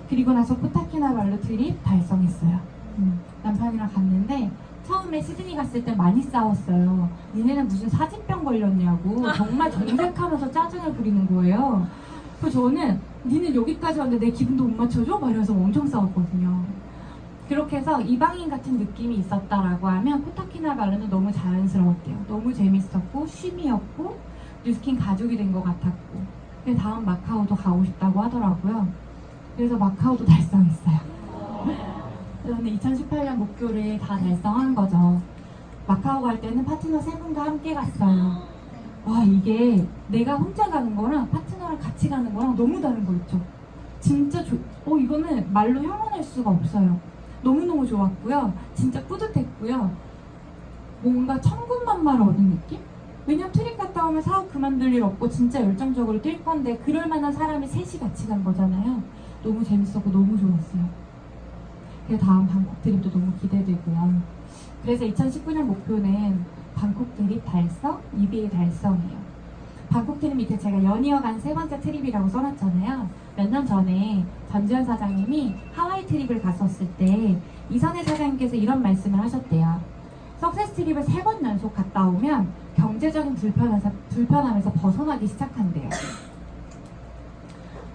그리고 나서 코타키나발루 트립 달성했어요. 남편이랑 갔는데 처음에 시드니 갔을 때 많이 싸웠어요. 니네는 무슨 사진병 걸렸냐고 정말 정색하면서 짜증을 부리는 거예요. 그래서 저는 니는 여기까지 왔는데 내 기분도 못 맞춰줘? 막 이러면서 엄청 싸웠거든요. 그렇게 해서 이방인 같은 느낌이 있었다라고 하면 코타키나발루는 너무 자연스러웠대요. 너무 재밌었고 쉼이었고 뉴스킨 가족이 된 것 같았고 그래서 다음 마카오도 가고 싶다고 하더라고요. 그래서 마카오도 달성했어요. 저는 2018년 목표를 다 달성한 거죠. 마카오 갈 때는 파트너 3분과 함께 갔어요. 와 이게 내가 혼자 가는 거랑 파트너랑 같이 가는 거랑 너무 다른 거 있죠. 진짜 이거는 말로 형언할 수가 없어요. 너무너무 좋았고요. 진짜 뿌듯했고요. 뭔가 천군만마를 얻은 느낌? 왜냐면 트립 갔다 오면 사업 그만둘 일 없고 진짜 열정적으로 뛸 건데 그럴 만한 사람이 셋이 같이 간 거잖아요. 너무 재밌었고 너무 좋았어요. 그래서 다음 방콕 트립도 너무 기대되고요. 그래서 2019년 목표는 방콕 트립 달성, 2일 달성이에요. 방콕 트립 밑에 제가 연이어간 세 번째 트립이라고 써놨잖아요. 몇 년 전에 전지현 사장님이 하와이 트립을 갔었을 때 이선혜 사장님께서 이런 말씀을 하셨대요. 석세스 트립을 3번 연속 갔다 오면 경제적인 불편함에서 벗어나기 시작한대요.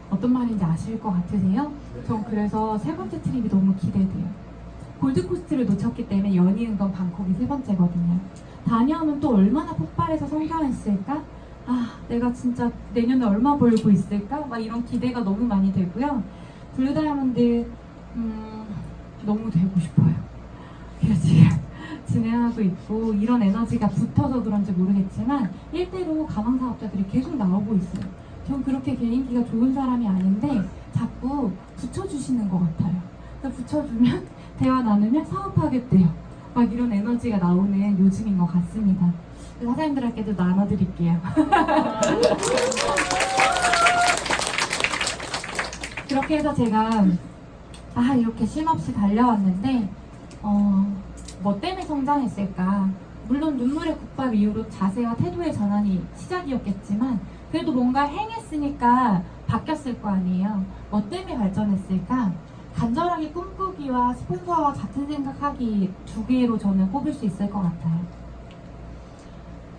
어떤 말인지 아실 것 같으세요? 전 그래서 세 번째 트립이 너무 기대돼요. 골드코스트를 놓쳤기 때문에 연이은 건 방콕이 세 번째거든요. 다녀오면 또 얼마나 폭발해서 성장했을까? 아, 내가 진짜 내년에 얼마 벌고 있을까? 막 이런 기대가 너무 많이 되고요. 블루 다이아몬드 너무 되고 싶어요. 그래서 지금 진행하고 있고 이런 에너지가 붙어서 그런지 모르겠지만 일대로 가망 사업자들이 계속 나오고 있어요. 전 그렇게 개인기가 좋은 사람이 아닌데 자꾸 붙여주시는 것 같아요. 그러니까 붙여주면 대화 나누면 사업하겠대요. 막 이런 에너지가 나오는 요즘인 것 같습니다. 사장님들께도 나눠드릴게요. 그렇게 해서 제가 이렇게 쉼없이 달려왔는데 뭐 때문에 성장했을까? 물론 눈물의 국밥 이후로 자세와 태도의 전환이 시작이었겠지만 그래도 뭔가 행했으니까 바뀌었을 거 아니에요. 뭐 때문에 발전했을까? 간절하게 꿈꾸기와 스폰서와 같은 생각하기 두 개로 저는 꼽을 수 있을 것 같아요.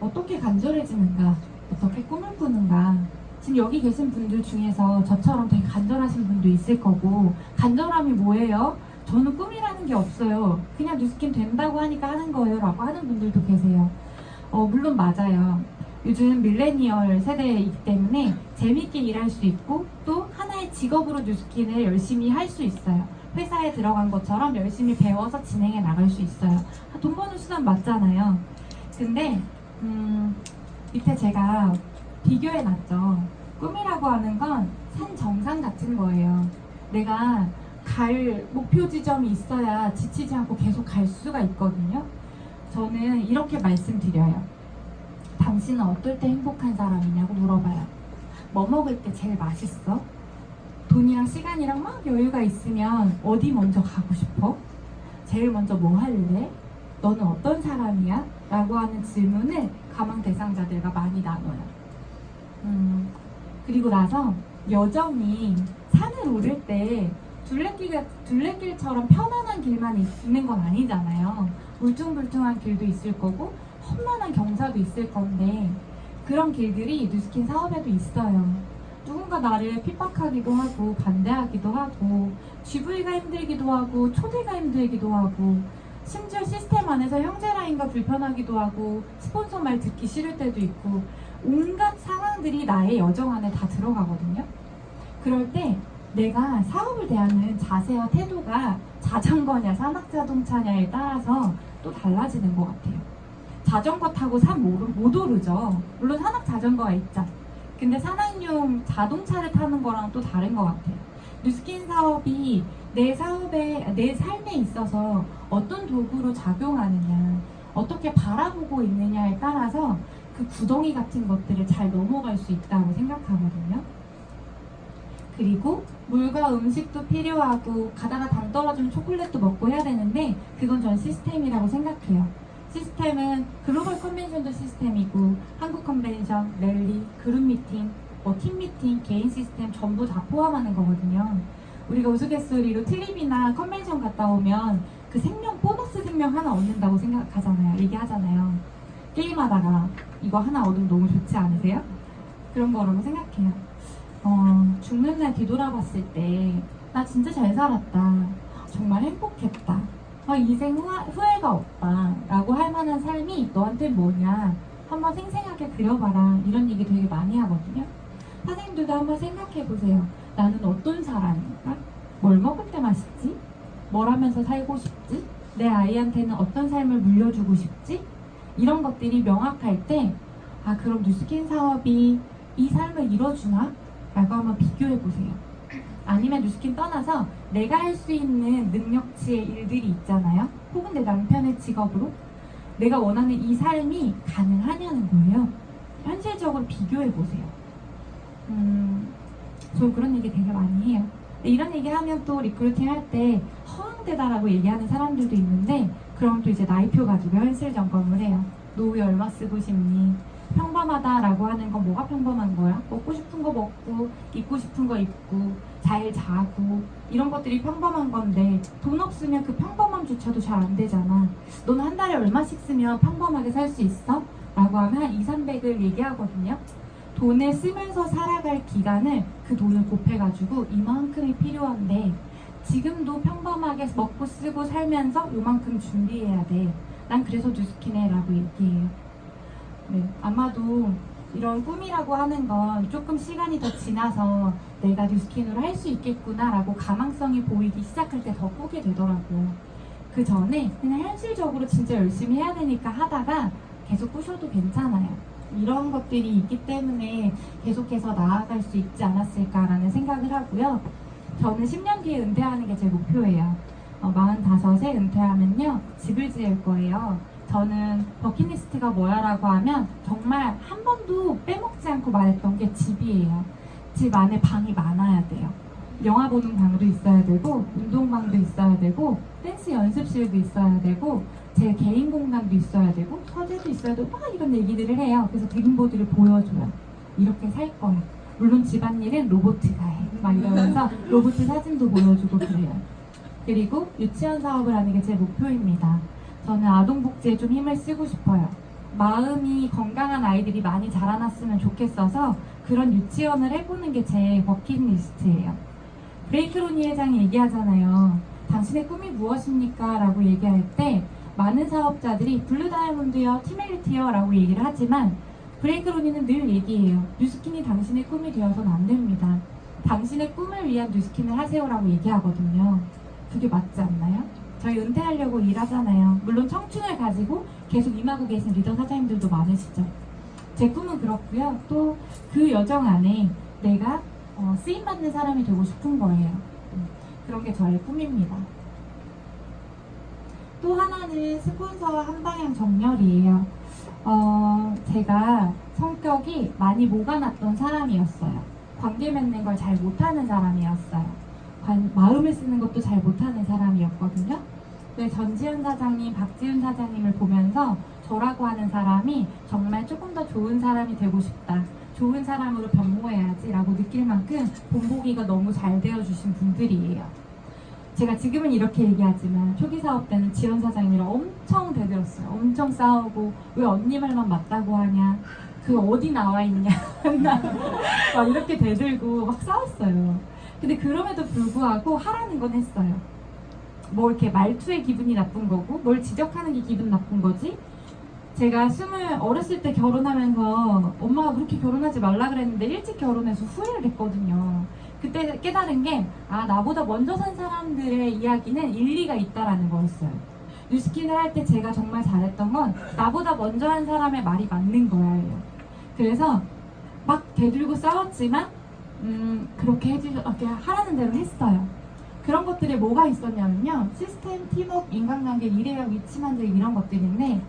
어떻게 간절해지는가? 어떻게 꿈을 꾸는가? 지금 여기 계신 분들 중에서 저처럼 되게 간절하신 분도 있을 거고 간절함이 뭐예요? 저는 꿈이라는 게 없어요. 그냥 뉴스킨 된다고 하니까 하는 거예요 라고 하는 분들도 계세요. 물론 맞아요. 요즘 밀레니얼 세대이기 때문에 재밌게 일할 수 있고 또 하나의 직업으로 뉴스킨을 열심히 할 수 있어요. 회사에 들어간 것처럼 열심히 배워서 진행해 나갈 수 있어요. 돈 버는 수단 맞잖아요. 근데 밑에 제가 비교해 놨죠. 꿈이라고 하는 건 산 정상 같은 거예요. 내가 갈 목표 지점이 있어야 지치지 않고 계속 갈 수가 있거든요. 저는 이렇게 말씀드려요. 당신은 어떨 때 행복한 사람이냐고 물어봐요. 뭐 먹을 때 제일 맛있어? 돈이랑 시간이랑 막 여유가 있으면 어디 먼저 가고 싶어? 제일 먼저 뭐 할래? 너는 어떤 사람이야? 라고 하는 질문을 가망 대상자들과 많이 나눠요. 그리고 나서 여정이 산을 오를 때 둘레길처럼 편안한 길만 있는 건 아니잖아요. 울퉁불퉁한 길도 있을 거고 험난한 경사도 있을 건데 그런 길들이 뉴스킨 사업에도 있어요. 누군가 나를 핍박하기도 하고 반대하기도 하고 GV가 힘들기도 하고 초대가 힘들기도 하고 심지어 시스템 안에서 형제 라인과 불편하기도 하고 스폰서 말 듣기 싫을 때도 있고 온갖 상황들이 나의 여정 안에 다 들어가거든요. 그럴 때 내가 사업을 대하는 자세와 태도가 자전거냐 산악자동차냐에 따라서 또 달라지는 것 같아요. 자전거 타고 산 못 오르죠. 물론 산악자전거가 있죠. 근데 산악용 자동차를 타는 거랑 또 다른 것 같아요. 뉴스킨 사업이 내 삶에 있어서 어떤 도구로 작용하느냐, 어떻게 바라보고 있느냐에 따라서 그 구덩이 같은 것들을 잘 넘어갈 수 있다고 생각하거든요. 그리고 물과 음식도 필요하고 가다가 당 떨어지는 초콜릿도 먹고 해야 되는데 그건 전 시스템이라고 생각해요. 시스템은 글로벌 컨벤션도 시스템이고 한국 컨벤션, 랠리, 그룹 미팅, 팀 미팅, 개인 시스템 전부 다 포함하는 거거든요. 우리가 우스갯소리로 트립이나 컨벤션 갔다 오면 그 생명, 보너스 생명 하나 얻는다고 생각하잖아요. 얘기하잖아요. 게임하다가 이거 하나 얻으면 너무 좋지 않으세요? 그런 거라고 생각해요. 죽는 날 뒤돌아봤을 때 나 진짜 잘 살았다. 정말 행복했다. 인생 후회가 없다. 라고 할 만한 삶이 너한테 뭐냐. 한번 생생하게 그려봐라. 이런 얘기 되게 많이 하거든요. 선생님들도 한번 생각해보세요. 나는 어떤 사람인가? 뭘 먹을 때 맛있지? 뭘 하면서 살고 싶지? 내 아이한테는 어떤 삶을 물려주고 싶지? 이런 것들이 명확할 때 그럼 뉴스킨 사업이 이 삶을 이뤄주나? 라고 한번 비교해보세요. 아니면 뉴스킨 떠나서 내가 할 수 있는 능력치의 일들이 있잖아요. 혹은 내 남편의 직업으로 내가 원하는 이 삶이 가능하냐는 거예요. 현실적으로 비교해보세요. 저 그런 얘기 되게 많이 해요. 이런 얘기 하면 또 리크루팅 할 때 허황되다라고 얘기하는 사람들도 있는데 그럼 또 이제 나이표 가지고 현실 점검을 해요. 노후에 얼마 쓰고 싶니? 평범하다라고 하는 건 뭐가 평범한 거야? 먹고 싶은 거 먹고 입고 싶은 거 입고 잘 자고 이런 것들이 평범한 건데 돈 없으면 그 평범함조차도 잘 안 되잖아. 넌 한 달에 얼마씩 쓰면 평범하게 살 수 있어? 라고 하면 한 200~300을 얘기하거든요. 돈을 쓰면서 살아갈 기간을 그 돈을 곱해가지고 이만큼이 필요한데 지금도 평범하게 먹고 쓰고 살면서 요만큼 준비해야 돼. 난 그래서 뉴스킨해 라고 얘기해요. 네, 아마도 이런 꿈이라고 하는 건 조금 시간이 더 지나서 내가 뉴스킨으로 할 수 있겠구나 라고 가망성이 보이기 시작할 때 더 꾸게 되더라고요. 그 전에 그냥 현실적으로 진짜 열심히 해야 되니까 하다가 계속 꾸셔도 괜찮아요. 이런 것들이 있기 때문에 계속해서 나아갈 수 있지 않았을까라는 생각을 하고요. 저는 10년 뒤에 은퇴하는 게 제 목표예요. 45세 은퇴하면요 집을 지을 거예요. 저는 버킷리스트가 뭐야라고 하면 정말 한 번도 빼먹지 않고 말했던 게 집이에요. 집 안에 방이 많아야 돼요. 영화 보는 방도 있어야 되고 운동방도 있어야 되고 댄스 연습실도 있어야 되고 제 개인 공간도 있어야 되고 서재도 있어야 되고 막 이런 얘기들을 해요. 그래서 그림보드를 보여줘요. 이렇게 살 거예요. 물론 집안일은 로봇가 해. 막 이러면서 로봇 사진도 보여주고 그래요. 그리고 유치원 사업을 하는 게 제 목표입니다. 저는 아동복지에 좀 힘을 쓰고 싶어요. 마음이 건강한 아이들이 많이 자라났으면 좋겠어서 그런 유치원을 해보는 게 제 버킷리스트예요. 브레이크로니 회장이 얘기하잖아요. 당신의 꿈이 무엇입니까? 라고 얘기할 때 많은 사업자들이 블루다이아몬드요, 티멜리티요 라고 얘기를 하지만 브레이크로니는 늘 얘기해요. 뉴스킨이 당신의 꿈이 되어서는 안 됩니다. 당신의 꿈을 위한 뉴스킨을 하세요라고 얘기하거든요. 그게 맞지 않나요? 저희 은퇴하려고 일하잖아요. 물론 청춘을 가지고 계속 임하고 계신 리더 사장님들도 많으시죠. 제 꿈은 그렇고요. 또 그 여정 안에 내가 쓰임받는 사람이 되고 싶은 거예요. 그런 게 저의 꿈입니다. 또 하나는 스폰서와 한방향 정렬이에요. 제가 성격이 많이 모가났던 사람이었어요. 관계 맺는 걸 잘 못하는 사람이었어요. 마음을 쓰는 것도 잘 못하는 사람이었거든요. 근데 전지현 사장님, 박지훈 사장님을 보면서 저라고 하는 사람이 정말 조금 더 좋은 사람이 되고 싶다. 좋은 사람으로 변모해야지 라고 느낄 만큼 본보기가 너무 잘 되어주신 분들이에요. 제가 지금은 이렇게 얘기하지만 초기 사업 때는 지원 사장님이랑 엄청 대들었어요. 엄청 싸우고 왜 언니 말만 맞다고 하냐, 그 어디 나와 있냐 막 이렇게 대들고 막 싸웠어요. 근데 그럼에도 불구하고 하라는 건 했어요. 뭐 이렇게 말투의 기분이 나쁜 거고 뭘 지적하는 게 기분 나쁜 거지. 제가 어렸을 때 결혼하면서 엄마가 그렇게 결혼하지 말라 그랬는데 일찍 결혼해서 후회를 했거든요. 그때 깨달은 게 나보다 먼저 산 사람들의 이야기는 일리가 있다라는 거였어요. 뉴스킨을 할 때 제가 정말 잘했던 건 나보다 먼저 한 사람의 말이 맞는 거예요. 그래서 막 대들고 싸웠지만 그렇게 하라는 대로 했어요. 그런 것들이 뭐가 있었냐면요. 시스템, 팀워크, 인간관계, 일회용, 위치만들기 이런 것들인데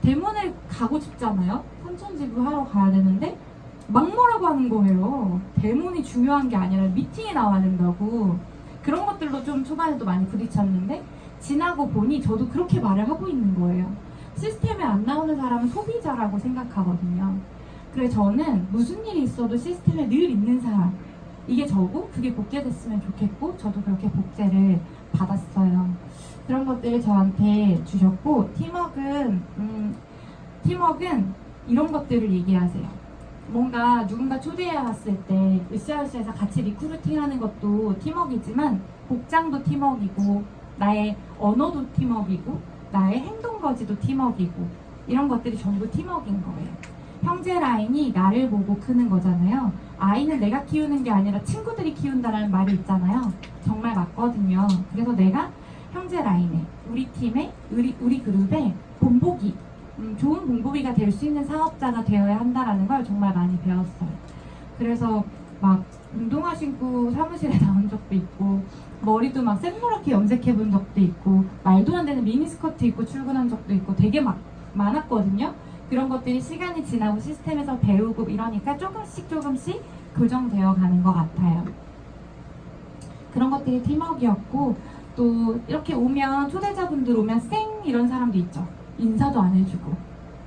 대문을 가고 싶잖아요. 선천지부 하러 가야 되는데 막 뭐라고 하는 거예요. 대문이 중요한 게 아니라 미팅에 나와야 된다고. 그런 것들로 좀 초반에도 많이 부딪혔는데 지나고 보니 저도 그렇게 말을 하고 있는 거예요. 시스템에 안 나오는 사람은 소비자라고 생각하거든요. 그래서 저는 무슨 일이 있어도 시스템에 늘 있는 사람, 이게 저고 그게 복제됐으면 좋겠고 저도 그렇게 복제를 받았어요. 그런 것들을 저한테 주셨고 팀워크는 이런 것들을 얘기하세요. 뭔가 누군가 초대해 왔을 때 으쌰으쌰해서 같이 리크루팅 하는 것도 팀워크이지만 복장도 팀워크이고 나의 언어도 팀워크이고 나의 행동거지도 팀워크이고 이런 것들이 전부 팀워크인 거예요. 형제 라인이 나를 보고 크는 거잖아요. 아이는 내가 키우는 게 아니라 친구들이 키운다는 말이 있잖아요. 정말 맞거든요. 그래서 내가 형제 라인에 우리 팀에 우리 그룹에 본보기 좋은 본보기가 될 수 있는 사업자가 되어야 한다라는 걸 정말 많이 배웠어요. 그래서 막 운동화 신고 사무실에 나온 적도 있고 머리도 막 샘노랗게 염색해 본 적도 있고 말도 안 되는 미니스커트 입고 출근한 적도 있고 되게 막 많았거든요. 그런 것들이 시간이 지나고 시스템에서 배우고 이러니까 조금씩 교정되어 가는 것 같아요. 그런 것들이 팀워크였고 또 이렇게 오면 초대자분들 오면 쌩 이런 사람도 있죠. 인사도 안 해주고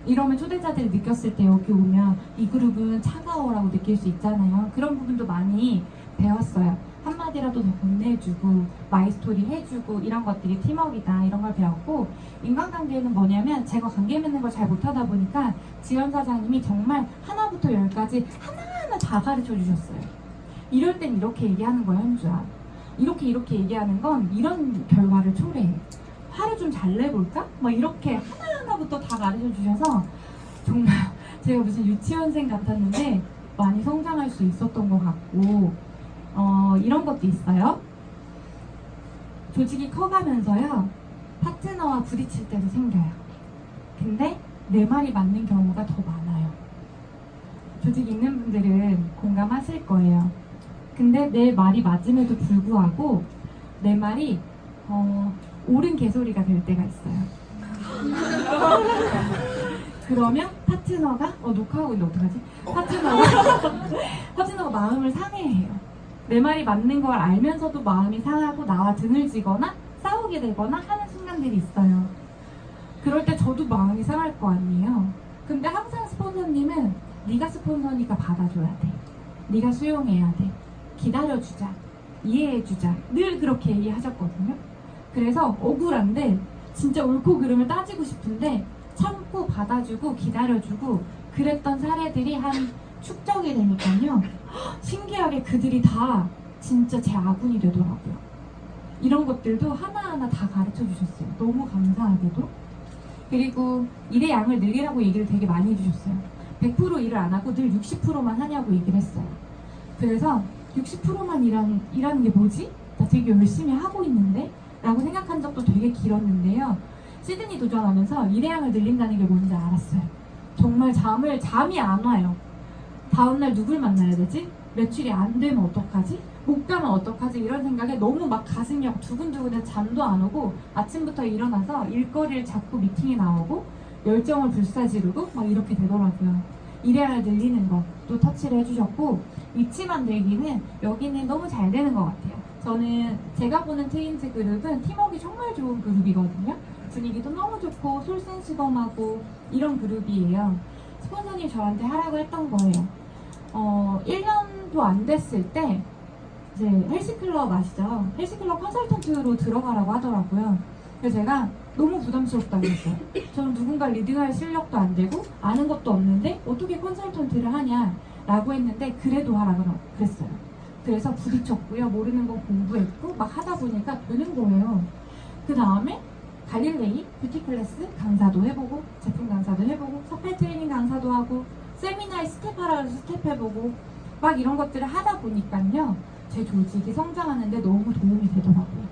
이러면 초대자들이 느꼈을 때 여기 오면 이 그룹은 차가워라고 느낄 수 있잖아요. 그런 부분도 많이 배웠어요. 한마디라도 더 건네주고 마이스토리 해주고 이런 것들이 팀워크이다 이런 걸 배웠고, 인간관계는 뭐냐면 제가 관계 맺는 걸 잘 못하다 보니까 지원 사장님이 정말 하나부터 열까지 하나하나 다 가르쳐 주셨어요. 이럴 땐 이렇게 얘기하는 거야, 현주야. 이렇게 얘기하는 건 이런 결과를 초래해. 화를 좀 잘 내볼까? 막 이렇게 하나하나부터 다 가르쳐 주셔서 정말 제가 무슨 유치원생 같았는데 많이 성장할 수 있었던 것 같고, 이런 것도 있어요. 조직이 커가면서요, 파트너와 부딪힐 때도 생겨요. 근데 내 말이 맞는 경우가 더 많아요. 조직 있는 분들은 공감하실 거예요. 근데 내 말이 맞음에도 불구하고 내 말이 옳은 개소리가 될 때가 있어요. 그러면 파트너가 녹화하고 있는데 어떡하지? 파트너가 마음을 상해해요. 내 말이 맞는 걸 알면서도 마음이 상하고 나와 등을 지거나 싸우게 되거나 하는 순간들이 있어요. 그럴 때 저도 마음이 상할 거 아니에요. 근데 항상 스폰서님은 네가 스폰서니까 받아줘야 돼. 네가 수용해야 돼. 기다려주자. 이해해주자. 늘 그렇게 얘기하셨거든요. 그래서 억울한데 진짜 옳고 그름을 따지고 싶은데 참고 받아주고 기다려주고 그랬던 사례들이 한 축적이 되니까요, 신기하게 그들이 다 진짜 제 아군이 되더라고요. 이런 것들도 하나하나 다 가르쳐 주셨어요. 너무 감사하게도. 그리고 일의 양을 늘리라고 얘기를 되게 많이 해주셨어요. 100% 일을 안 하고 늘 60%만 하냐고 얘기를 했어요. 그래서 60%만 일하는 게 뭐지? 나 되게 열심히 하고 있는데? 라고 생각한 적도 되게 길었는데요. 시드니 도전하면서 일의 양을 늘린다는 게 뭔지 알았어요. 정말 잠이 안 와요. 다음날 누굴 만나야 되지? 매출이 안 되면 어떡하지? 못 가면 어떡하지? 이런 생각에 너무 막 가슴이 두근두근해서 잠도 안 오고, 아침부터 일어나서 일거리를 잡고 미팅에 나오고 열정을 불사지르고 막 이렇게 되더라고요. 일의 양을 늘리는 것도 터치를 해주셨고, 위치 만들기는 여기는 너무 잘 되는 것 같아요. 저는 제가 보는 트윈즈 그룹은 팀워크가 정말 좋은 그룹이거든요. 분위기도 너무 좋고 솔선수범하고 이런 그룹이에요. 스폰서님 저한테 하라고 했던 거예요. 1년도 안 됐을 때 이제 헬스클럽 아시죠? 헬스클럽 컨설턴트로 들어가라고 하더라고요. 그래서 제가 너무 부담스럽다고 했어요. 저는 누군가 리딩할 실력도 안 되고 아는 것도 없는데 어떻게 컨설턴트를 하냐 라고 했는데, 그래도 하라고 그랬어요. 그래서 부딪혔고요. 모르는 거 공부했고 막 하다 보니까 되는 거예요. 그 다음에 갈릴레이 뷰티 클래스 강사도 해보고 제품 강사도 해보고 서팔 트레이닝 강사도 하고 세미나에 스텝하라 해서 스텝 해보고 막 이런 것들을 하다 보니까요, 제 조직이 성장하는데 너무 도움이 되더라고요.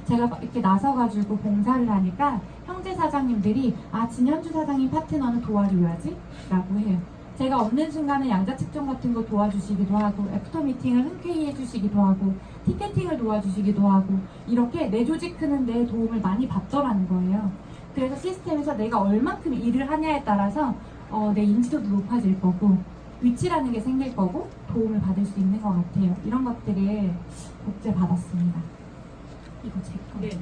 제가 막 이렇게 나서가지고 봉사를 하니까 형제 사장님들이 진현주 사장님 파트너는 도와줘야지 라고 해요. 제가 없는 순간에 양자 측정 같은 거 도와주시기도 하고, 애프터 미팅을 흔쾌히 해주시기도 하고, 티켓팅을 도와주시기도 하고, 이렇게 내 조직 크는데 도움을 많이 받더라는 거예요. 그래서 시스템에서 내가 얼만큼 일을 하냐에 따라서 내 인지도도 높아질 거고 위치라는 게 생길 거고 도움을 받을 수 있는 것 같아요. 이런 것들을 복제 받았습니다. 이거 제 거. 네네.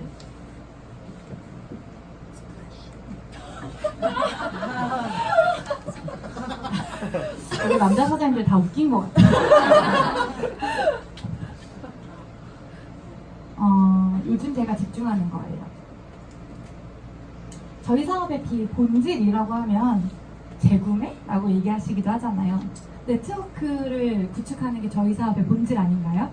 여기 남자 사장님들 다 웃긴 것 같아요. 요즘 제가 집중하는 거예요. 저희 사업의 본질이라고 하면 재구매라고 얘기하시기도 하잖아요. 네트워크를 구축하는 게 저희 사업의 본질 아닌가요?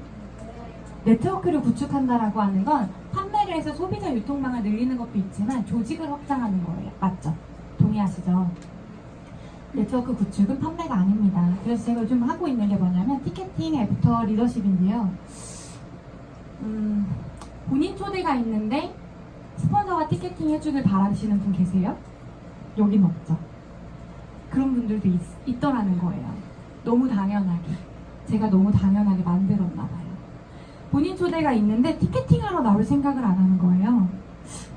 네트워크를 구축한다라고 하는 건 판매를 해서 소비자 유통망을 늘리는 것도 있지만 조직을 확장하는 거예요. 맞죠? 동의하시죠? 네트워크 구축은 판매가 아닙니다. 그래서 제가 요즘 하고 있는 게 뭐냐면 티켓팅 애프터 리더십인데요. 본인 초대가 있는데 스폰서가 티켓팅 해주길 바라시는 분 계세요? 여긴 없죠. 그런 분들도 있더라는 거예요. 너무 당연하게. 제가 너무 당연하게 만들었나 봐요. 본인 초대가 있는데 티켓팅하러 나올 생각을 안 하는 거예요.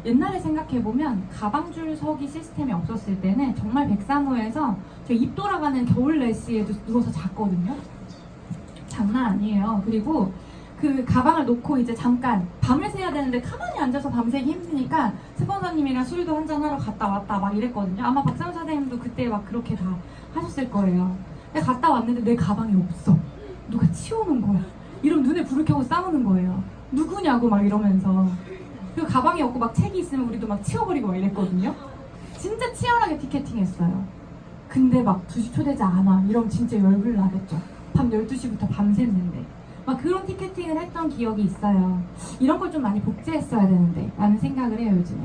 옛날에 생각해보면 가방줄 서기 시스템이 없었을 때는 정말 103호에서 저 입 돌아가는 겨울 날씨에도 누워서 잤거든요. 장난 아니에요. 그리고 그 가방을 놓고 이제 잠깐 밤을 새야 되는데 가만히 앉아서 밤새기 힘드니까 스폰서님이랑 술도 한잔하러 갔다 왔다 막 이랬거든요. 아마 박상우 사장님도 그때 막 그렇게 다 하셨을 거예요. 근데 갔다 왔는데 내 가방이 없어. 누가 치워놓은 거야. 이러면 눈에 불을 켜고 싸우는 거예요. 누구냐고 막 이러면서. 그리고 가방이 없고 막 책이 있으면 우리도 막 치워버리고 막 이랬거든요. 진짜 치열하게 티켓팅 했어요. 근데 막 2시 초되지 않아. 이러면 진짜 열불 나겠죠. 밤 12시부터 밤샜는데. 막 그런 티켓팅을 했던 기억이 있어요. 이런 걸 좀 많이 복제했어야 되는데 라는 생각을 해요, 요즘에.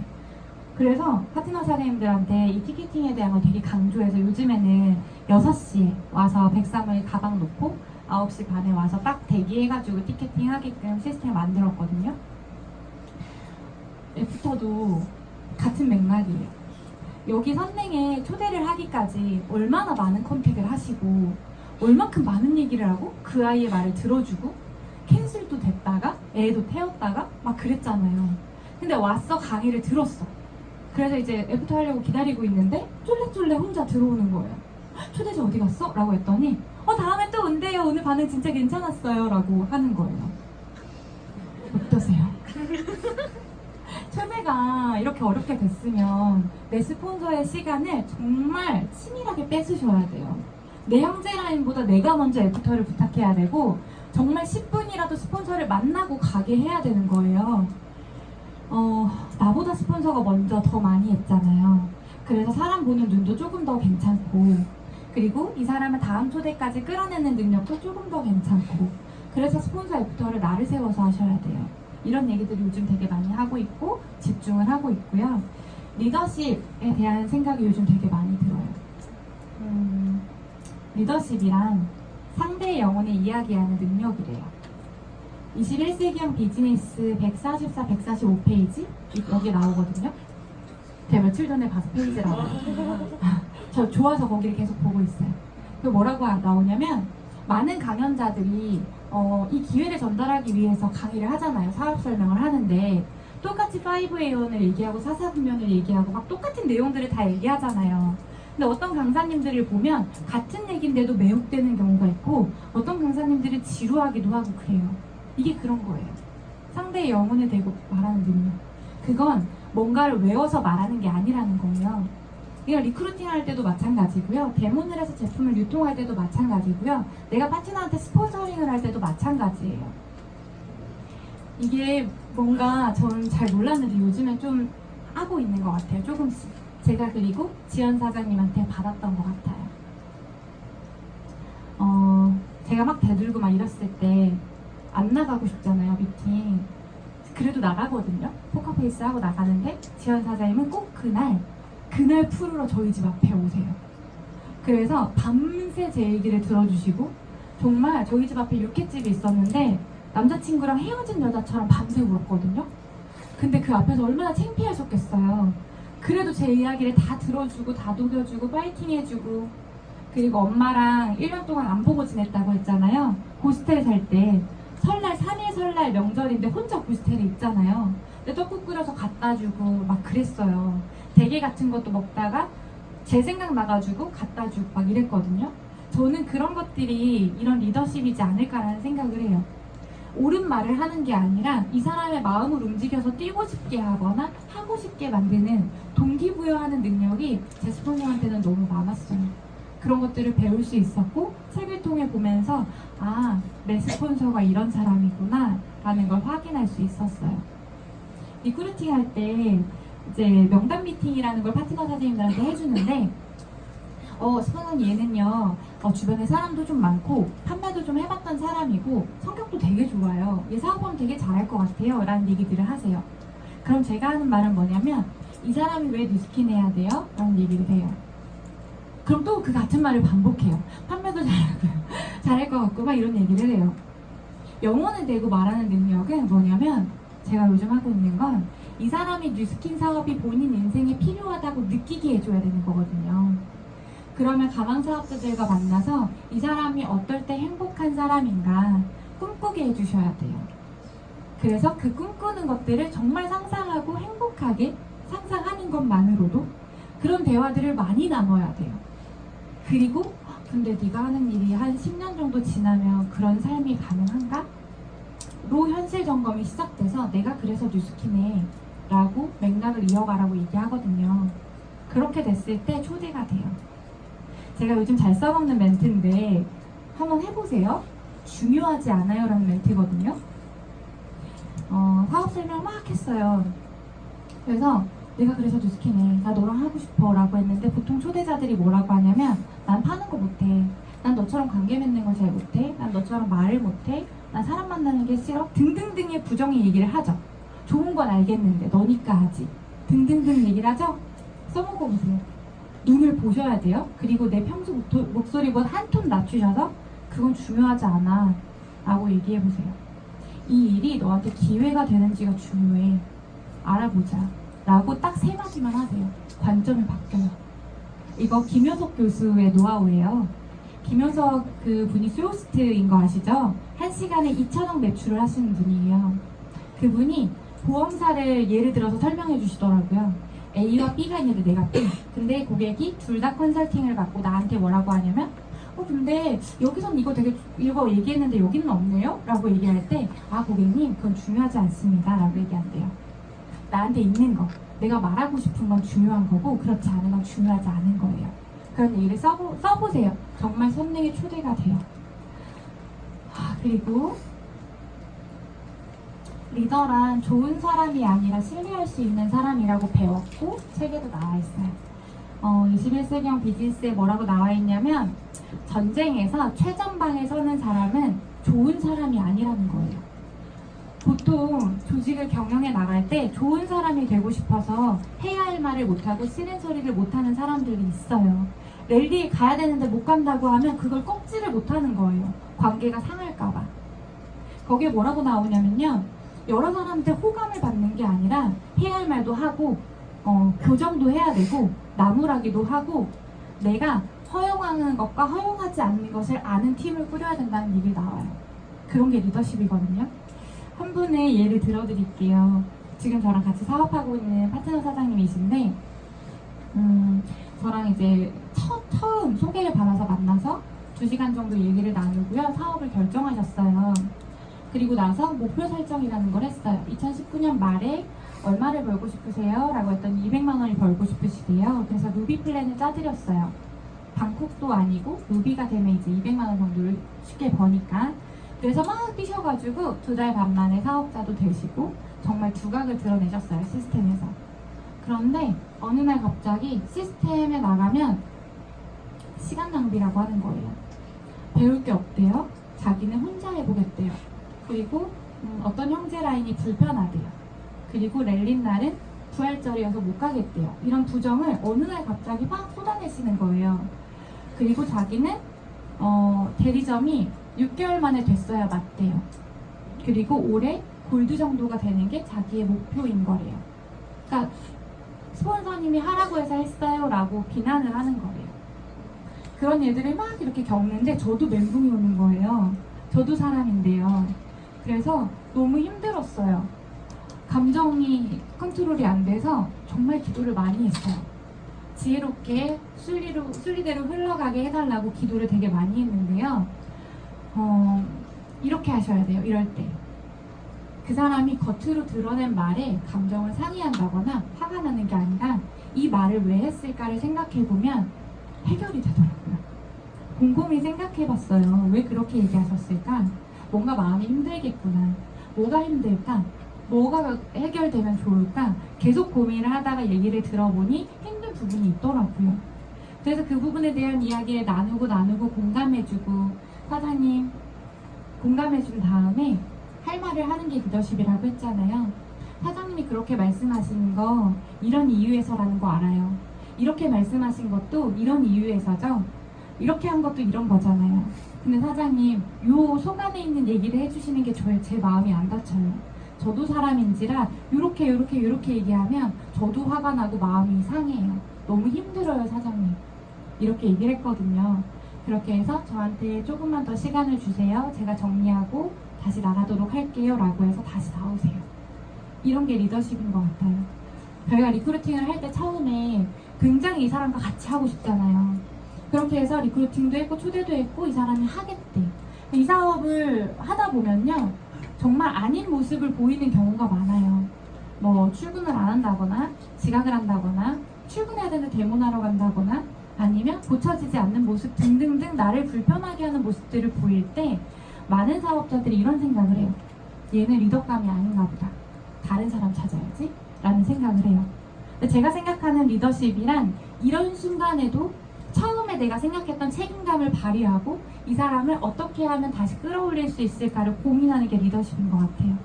그래서 파트너 사장님들한테 이 티켓팅에 대한 걸 되게 강조해서 요즘에는 6시에 와서 103을 가방 놓고 9시 반에 와서 딱 대기해가지고 티켓팅 하게끔 시스템을 만들었거든요. 애프터도 같은 맥락이에요. 여기 선행에 초대를 하기까지 얼마나 많은 컨택을 하시고 얼만큼 많은 얘기를 하고 그 아이의 말을 들어주고 캔슬도 됐다가 애도 태웠다가 막 그랬잖아요. 근데 왔어, 강의를 들었어. 그래서 이제 애프터 하려고 기다리고 있는데 쫄래쫄래 혼자 들어오는 거예요. 초대자 어디 갔어? 라고 했더니 다음에 또 온대요. 오늘 반응 진짜 괜찮았어요. 라고 하는 거예요. 어떠세요? 초대가 이렇게 어렵게 됐으면 내 스폰서의 시간을 정말 치밀하게 뺏으셔야 돼요. 내 형제 라인보다 내가 먼저 애프터를 부탁해야 되고 정말 10분이라도 스폰서를 만나고 가게 해야 되는 거예요. 나보다 스폰서가 먼저 더 많이 했잖아요. 그래서 사람 보는 눈도 조금 더 괜찮고 그리고 이 사람을 다음 초대까지 끌어내는 능력도 조금 더 괜찮고 그래서 스폰서 애프터를 나를 세워서 하셔야 돼요. 이런 얘기들을 요즘 되게 많이 하고 있고 집중을 하고 있고요. 리더십에 대한 생각이 요즘 되게 많이 들어요. 리더십이란 상대의 영혼을 이야기하는 능력이래요. 21세기형 비즈니스 144, 145페이지 여기 나오거든요. 제가 며칠 전에 봐서 페이지를 알아요. 저 좋아서 거기를 계속 보고 있어요. 그 뭐라고 나오냐면 많은 강연자들이 이 기회를 전달하기 위해서 강의를 하잖아요. 사업 설명을 하는데 똑같이 5A1을 얘기하고 사사분면을 얘기하고 막 똑같은 내용들을 다 얘기하잖아요. 근데 어떤 강사님들을 보면 같은 얘기인데도 매혹되는 경우가 있고 어떤 강사님들은 지루하기도 하고 그래요. 이게 그런 거예요. 상대의 영혼을 대고 말하는 능력. 그건 뭔가를 외워서 말하는 게 아니라는 거예요. 이건 리크루팅 할 때도 마찬가지고요. 데모를 해서 제품을 유통할 때도 마찬가지고요. 내가 파트너한테 스폰서링을 할 때도 마찬가지예요. 이게 뭔가 저는 잘 몰랐는데 요즘엔 좀 하고 있는 것 같아요. 조금씩. 제가 그리고 지연 사장님한테 받았던 것 같아요. 제가 막 대들고 막 이랬을 때 안 나가고 싶잖아요, 미팅. 그래도 나가거든요. 포커페이스 하고 나가는데 지연 사장님은 꼭 그날 풀으러 저희 집 앞에 오세요. 그래서 밤새 제 얘기를 들어주시고 정말 저희 집 앞에 육회집이 있었는데 남자친구랑 헤어진 여자처럼 밤새 울었거든요. 근데 그 앞에서 얼마나 창피하셨겠어요. 그래도 제 이야기를 다 들어주고 다독여주고 파이팅 해주고 그리고 엄마랑 1년 동안 안 보고 지냈다고 했잖아요. 호스텔 살 때 설날 3일 설날 명절인데 혼자 호스텔에 있잖아요. 근데 떡국 끓여서 갖다 주고 막 그랬어요. 대게 같은 것도 먹다가 제 생각 나가지고 갖다 주고 막 이랬거든요. 저는 그런 것들이 이런 리더십이지 않을까라는 생각을 해요. 옳은 말을 하는 게 아니라 이 사람의 마음을 움직여서 뛰고 싶게 하거나 하고 싶게 만드는 동기부여하는 능력이 제 스폰서한테는 너무 많았어요. 그런 것들을 배울 수 있었고 책을 통해 보면서 내 스폰서가 이런 사람이구나 라는 걸 확인할 수 있었어요. 리크루팅 할 때 이제 명단 미팅이라는 걸 파트너 사장님들한테 해주는데 스폰서는 얘는요 주변에 사람도 좀 많고 판매도 좀 해봤던 사람이고 성격도 되게 좋아요. 얘 사업하면 되게 잘할 것 같아요 라는 얘기들을 하세요. 그럼 제가 하는 말은 뭐냐면 이 사람이 왜 뉴스킨 해야 돼요? 라는 얘기를 해요. 그럼 또 그 같은 말을 반복해요. 판매도 잘할 것 같고 막 이런 얘기를 해요. 영혼을 대고 말하는 능력은 뭐냐면 제가 요즘 하고 있는 건 이 사람이 뉴스킨 사업이 본인 인생에 필요하다고 느끼게 해줘야 되는 거거든요. 그러면 가망 사업자들과 만나서 이 사람이 어떨 때 행복한 사람인가 꿈꾸게 해주셔야 돼요. 그래서 그 꿈꾸는 것들을 정말 상상하고 행복하게 상상하는 것만으로도 그런 대화들을 많이 나눠야 돼요. 그리고 근데 네가 하는 일이 한 10년 정도 지나면 그런 삶이 가능한가? 현실 점검이 시작돼서 내가 그래서 뉴스키네 라고 맥락을 이어가라고 얘기하거든요. 그렇게 됐을 때 초대가 돼요. 제가 요즘 잘 써먹는 멘트인데 한번 해보세요. 중요하지 않아요 라는 멘트거든요. 사업 설명 막 했어요. 그래서 내가 그래서 뉴스키네, 나 너랑 하고 싶어 라고 했는데 보통 초대자들이 뭐라고 하냐면 난 파는 거 못해, 난 너처럼 관계 맺는 걸 잘 못해, 난 너처럼 말을 못해, 난 사람 만나는 게 싫어 등등등의 부정의 얘기를 하죠. 좋은 건 알겠는데 너니까 하지 등등등 얘기를 하죠. 써먹어 보세요. 눈을 보셔야 돼요. 그리고 내 평소 목소리보다 한 톤 낮추셔서 그건 중요하지 않아 라고 얘기해 보세요. 이 일이 너한테 기회가 되는지가 중요해, 알아보자 라고 딱 세 마디만 하세요. 관점이 바뀌어요. 이거 김효석 교수의 노하우예요. 김효석 그 분이 스로스트인 거 아시죠? 1시간에 2,000억 매출을 하시는 분이에요. 그분이 보험사를 예를 들어서 설명해 주시더라고요. A와 B가 있는데 내가 B. 근데 고객이 둘 다 컨설팅을 받고 나한테 뭐라고 하냐면 근데 여기선 이거 얘기했는데 여기는 없네요? 라고 얘기할 때 고객님 그건 중요하지 않습니다 라고 얘기한대요. 나한테 있는 거, 내가 말하고 싶은 건 중요한 거고 그렇지 않은 건 중요하지 않은 거예요. 그런 얘기를 써보세요. 정말 선능의 초대가 돼요. 그리고 리더란 좋은 사람이 아니라 신뢰할 수 있는 사람이라고 배웠고 책에도 나와 있어요. 21세기형 비즈니스에 뭐라고 나와 있냐면 전쟁에서 최전방에 서는 사람은 좋은 사람이 아니라는 거예요. 보통 조직을 경영해 나갈 때 좋은 사람이 되고 싶어서 해야 할 말을 못하고 쓰는 소리를 못하는 사람들이 있어요. 랠리에 가야 되는데 못 간다고 하면 그걸 꺾지를 못하는 거예요. 관계가 상할까봐. 거기에 뭐라고 나오냐면요, 여러 사람한테 호감을 받는 게 아니라 해야 할 말도 하고 교정도 해야 되고 나무라기도 하고 내가 허용하는 것과 허용하지 않는 것을 아는 팀을 꾸려야 된다는 얘기 나와요. 그런 게 리더십이거든요. 한 분의 예를 들어드릴게요. 지금 저랑 같이 사업하고 있는 파트너 사장님이신데 저랑 이제 처음 소개를 받아서 만나서 2시간 정도 얘기를 나누고요. 사업을 결정하셨어요. 그리고 나서 목표 설정이라는 걸 했어요. 2019년 말에 얼마를 벌고 싶으세요? 라고 했더니 200만 원을 벌고 싶으시대요. 그래서 루비 플랜을 짜드렸어요. 방콕도 아니고 루비가 되면 이제 200만 원 정도를 쉽게 버니까. 그래서 막 뛰셔가지고 2달 반 만에 사업자도 되시고 정말 두각을 드러내셨어요. 시스템에서. 그런데 어느 날 갑자기 시스템에 나가면 시간 낭비라고 하는 거예요. 배울 게 없대요. 자기는 혼자 해보겠대요. 그리고 어떤 형제 라인이 불편하대요. 그리고 랠린 날은 부활절이어서 못 가겠대요. 이런 부정을 어느 날 갑자기 막 쏟아내시는 거예요. 그리고 자기는 대리점이 6개월 만에 됐어야 맞대요. 그리고 올해 골드 정도가 되는 게 자기의 목표인 거래요. 그러니까 스폰서님이 하라고 해서 했어요 라고 비난을 하는 거예요. 그런 애들을 막 이렇게 겪는데 저도 멘붕이 오는 거예요. 저도 사람인데요. 그래서 너무 힘들었어요. 감정이 컨트롤이 안 돼서 정말 기도를 많이 했어요. 지혜롭게 순리대로 흘러가게 해달라고 기도를 되게 많이 했는데요. 이렇게 하셔야 돼요. 이럴 때 그 사람이 겉으로 드러낸 말에 감정을 상해한다거나 화가 나는 게 아니라 이 말을 왜 했을까를 생각해보면 해결이 되더라고요. 곰곰이 생각해봤어요. 왜 그렇게 얘기하셨을까? 뭔가 마음이 힘들겠구나. 뭐가 힘들까? 뭐가 해결되면 좋을까? 계속 고민을 하다가 얘기를 들어보니 힘든 부분이 있더라고요. 그래서 그 부분에 대한 이야기를 나누고 공감해주고, 사장님 공감해준 다음에 할 말을 하는 게 리더십이라고 했잖아요. 사장님이 그렇게 말씀하시는 거 이런 이유에서라는 거 알아요. 이렇게 말씀하신 것도 이런 이유에서죠. 이렇게 한 것도 이런 거잖아요. 근데 사장님 요 속 안에 있는 얘기를 해주시는 게 제 마음이 안 다쳐요. 저도 사람인지라 요렇게 얘기하면 저도 화가 나고 마음이 상해요. 너무 힘들어요 사장님. 이렇게 얘기를 했거든요. 그렇게 해서 저한테 조금만 더 시간을 주세요. 제가 정리하고 다시 나가도록 할게요 라고 해서 다시 나오세요. 이런 게 리더십인 것 같아요. 저희가 리크루팅을 할 때 처음에 굉장히 이 사람과 같이 하고 싶잖아요. 그렇게 해서 리크루팅도 했고 초대도 했고 이 사람이 하겠대. 이 사업을 하다 보면요, 정말 아닌 모습을 보이는 경우가 많아요. 뭐 출근을 안 한다거나 지각을 한다거나 출근해야 되는데 대문하러 간다거나 아니면 고쳐지지 않는 모습 등등등 나를 불편하게 하는 모습들을 보일 때 많은 사업자들이 이런 생각을 해요. 얘는 리더감이 아닌가 보다. 다른 사람 찾아야지 라는 생각을 해요. 근데 제가 생각하는 리더십이란 이런 순간에도 처음에 내가 생각했던 책임감을 발휘하고 이 사람을 어떻게 하면 다시 끌어올릴 수 있을까를 고민하는 게 리더십인 것 같아요.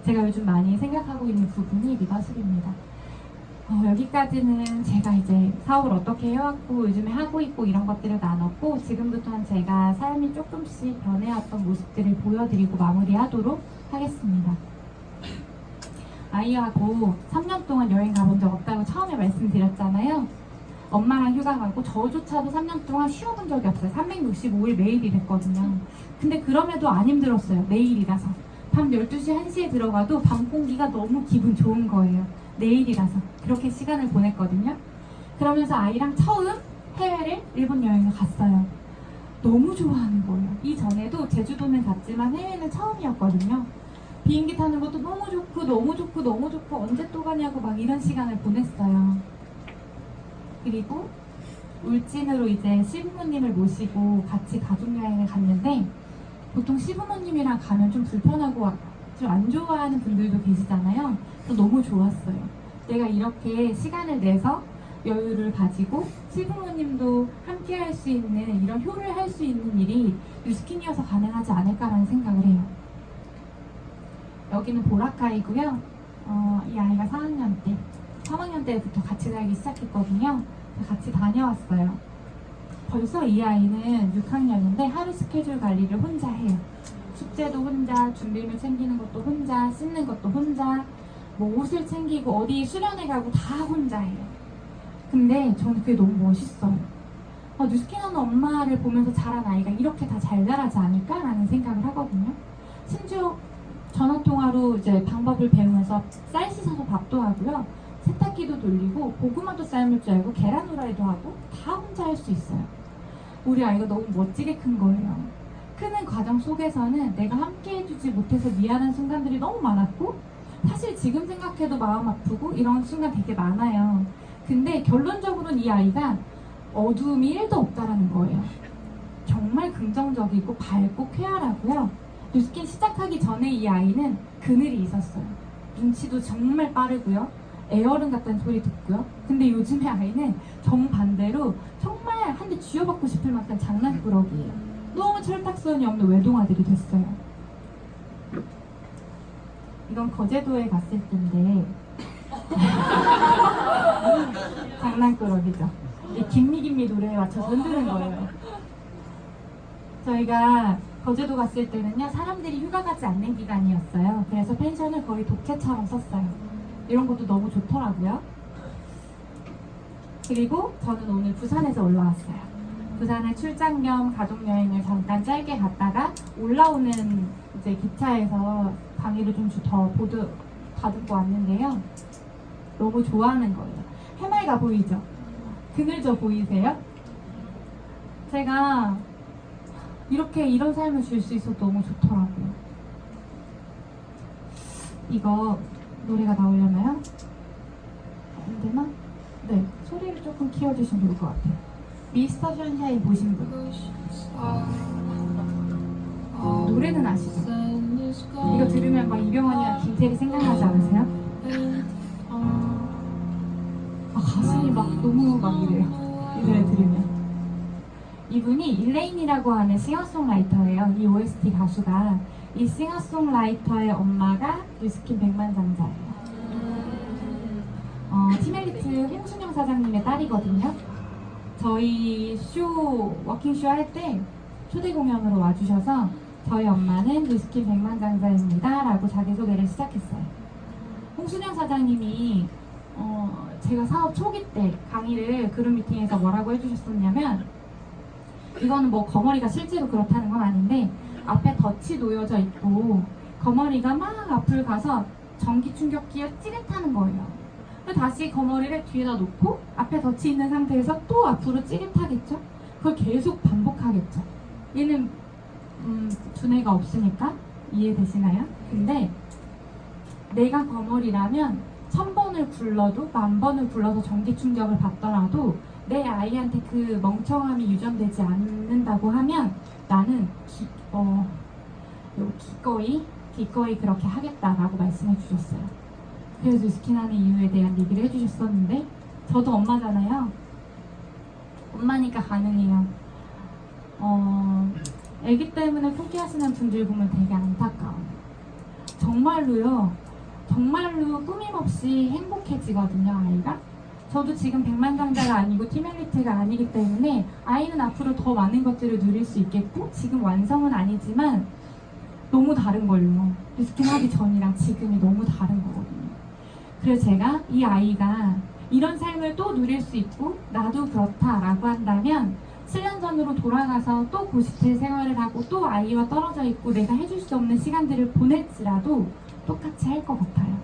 제가 요즘 많이 생각하고 있는 부분이 리더십입니다. 여기까지는 제가 이제 사업을 어떻게 해왔고 요즘에 하고 있고 이런 것들을 나눴고 지금부터는 제가 삶이 조금씩 변해왔던 모습들을 보여드리고 마무리하도록 하겠습니다. 아이하고 3년 동안 여행 가본 적 없다고 처음에 말씀드렸잖아요. 엄마랑 휴가 가고 저조차도 3년 동안 쉬어본 적이 없어요. 365일 매일 일했거든요. 근데 그럼에도 안 힘들었어요. 매일이라서. 밤 12시, 1시에 들어가도 밤 공기가 너무 기분 좋은 거예요. 내일이라서. 그렇게 시간을 보냈거든요. 그러면서 아이랑 처음 해외를 일본 여행을 갔어요. 너무 좋아하는 거예요. 이전에도 제주도는 갔지만 해외는 처음이었거든요. 비행기 타는 것도 너무 좋고 너무 좋고 너무 좋고 언제 또 가냐고 막 이런 시간을 보냈어요. 그리고 울진으로 이제 시부모님을 모시고 같이 가족여행을 갔는데 보통 시부모님이랑 가면 좀 불편하고 좀 안 좋아하는 분들도 계시잖아요. 그래서 너무 좋았어요. 내가 이렇게 시간을 내서 여유를 가지고 시부모님도 함께 할 수 있는 이런 효를 할 수 있는 일이 뉴스킨이어서 가능하지 않을까라는 생각을 해요. 여기는 보라카이고요. 이 아이가 3학년 때부터 같이 살기 시작했거든요. 같이 다녀왔어요. 벌써 이 아이는 6학년인데 하루 스케줄 관리를 혼자 해요. 숙제도 혼자, 준비물 챙기는 것도 혼자, 씻는 것도 혼자, 뭐 옷을 챙기고 어디 수련회 가고 다 혼자 해요. 근데 저는 그게 너무 멋있어요. 뉴스킨하는 엄마를 보면서 자란 아이가 이렇게 다 잘 자라지 않을까라는 생각을 하거든요. 심지어 전화통화로 이제 방법을 배우면서 쌀 씻어서 밥도 하고요. 세탁기도 돌리고 고구마도 삶을 줄 알고 계란 후라이도 하고 다 혼자 할 수 있어요. 우리 아이가 너무 멋지게 큰 거예요. 크는 과정 속에서는 내가 함께 해주지 못해서 미안한 순간들이 너무 많았고 사실 지금 생각해도 마음 아프고 이런 순간 되게 많아요. 근데 결론적으로는 이 아이가 어두움이 1도 없다라는 거예요. 정말 긍정적이고 밝고 쾌활하고요. 뉴스킨 시작하기 전에 이 아이는 그늘이 있었어요. 눈치도 정말 빠르고요. 애어른 같다는 소리 듣고요. 근데 요즘의 아이는 정반대로 정말 한 대 쥐어받고 싶을 만큼 장난꾸러기예요. 너무 철딱서연이 없는 외동아들이 됐어요. 이건 거제도에 갔을 때인데 장난꾸러기죠. 이 김미김미 노래에 맞춰서 흔드는 거예요. 저희가 거제도 갔을 때는요, 사람들이 휴가 가지 않는 기간이었어요. 그래서 펜션을 거의 독채처럼 썼어요. 이런 것도 너무 좋더라고요. 그리고 저는 오늘 부산에서 올라왔어요. 부산에 출장 겸 가족여행을 잠깐 짧게 갔다가 올라오는 이제 기차에서 강의를 좀 더 다듬고 왔는데요. 너무 좋아하는 거예요. 해맑아 보이죠? 그늘져 보이세요? 제가 이렇게 이런 삶을 줄 수 있어서 너무 좋더라고요. 이거 노래가 나오려나요? 안 되나? 네, 소리를 조금 키워주시면 좋을 것 같아요. 미스터 션샤인 보신 분? 노래는 아시죠? 이거 들으면 막 이병헌이랑 김태리 생각나지 않으세요? 가슴이 막 너무 막 이래요. 이 노래 들으면. 이분이 일레인이라고 하는 싱어송라이터예요. 이 OST 가수가. 이 싱어송라이터의 엄마가 뉴스킨 백만장자예요. 티멜리트 홍순영 사장님의 딸이거든요. 저희 워킹쇼 할 때 초대 공연으로 와주셔서 저희 엄마는 뉴스킨 백만장자입니다 라고 자기소개를 시작했어요. 홍순영 사장님이 제가 사업 초기 때 강의를 그룹 미팅에서 뭐라고 해주셨었냐면, 이거는 뭐 거머리가 실제로 그렇다는 건 아닌데 앞에 덫이 놓여져 있고 거머리가 막 앞을 가서 전기 충격기에 찌릿하는 거예요. 다시 거머리를 뒤에다 놓고 앞에 덫이 있는 상태에서 또 앞으로 찌릿하겠죠? 그걸 계속 반복하겠죠. 얘는 두뇌가 없으니까 이해되시나요? 근데 내가 거머리라면 1000번을 굴러도 10,000번을 굴러서 전기 충격을 받더라도 내 아이한테 그 멍청함이 유전되지 않는다고 하면 나는 기꺼이 그렇게 하겠다라고 말씀해 주셨어요. 그래서 스킨하는 이유에 대한 얘기를 해주셨었는데 저도 엄마잖아요. 엄마니까 가능해요. 아기 때문에 포기하시는 분들 보면 되게 안타까워요. 정말로요. 정말로 꾸밈없이 행복해지거든요, 아이가. 저도 지금 백만장자가 아니고 티멜리트가 아니기 때문에 아이는 앞으로 더 많은 것들을 누릴 수 있겠고 지금 완성은 아니지만 너무 다른 걸요. 스킨 하기 전이랑 지금이 너무 다른 거거든요. 그래서 제가 이 아이가 이런 삶을 또 누릴 수 있고 나도 그렇다라고 한다면 7년 전으로 돌아가서 또 고시텔 생활을 하고 또 아이와 떨어져 있고 내가 해줄 수 없는 시간들을 보낼지라도 똑같이 할 것 같아요.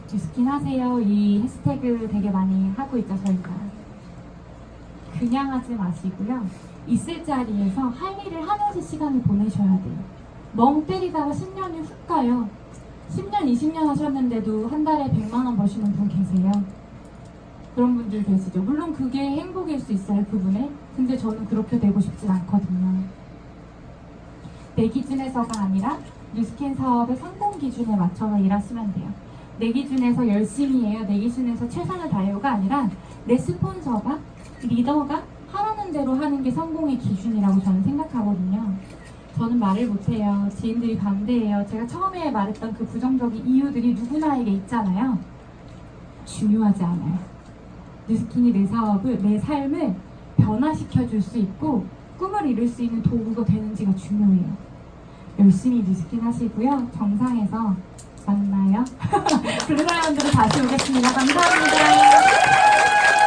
뉴스킨 하세요. 이 해시태그 되게 많이 하고 있죠, 저희가. 그냥 하지 마시고요. 있을 자리에서 할 일을 하면서 시간을 보내셔야 돼요. 멍 때리다가 10년이 훅 가요. 10년, 20년 하셨는데도 한 달에 100만 원 버시는 분 계세요. 그런 분들 계시죠. 물론 그게 행복일 수 있어요, 그분의. 근데 저는 그렇게 되고 싶진 않거든요. 내 기준에서가 아니라 뉴스킨 사업의 성공 기준에 맞춰서 일하시면 돼요. 내 기준에서 열심히 해요. 내 기준에서 최선을 다해요가 아니라 내 스폰서가, 리더가 하라는 대로 하는 게 성공의 기준이라고 저는 생각하거든요. 저는 말을 못해요. 지인들이 반대해요. 제가 처음에 말했던 그 부정적인 이유들이 누구나에게 있잖아요. 중요하지 않아요. 뉴스킨이 내 사업을, 내 삶을 변화시켜 줄 수 있고 꿈을 이룰 수 있는 도구가 되는지가 중요해요. 열심히 뉴스킨 하시고요. 정상에서 만나요. 블루라이언들은 다시 오겠습니다. 감사합니다.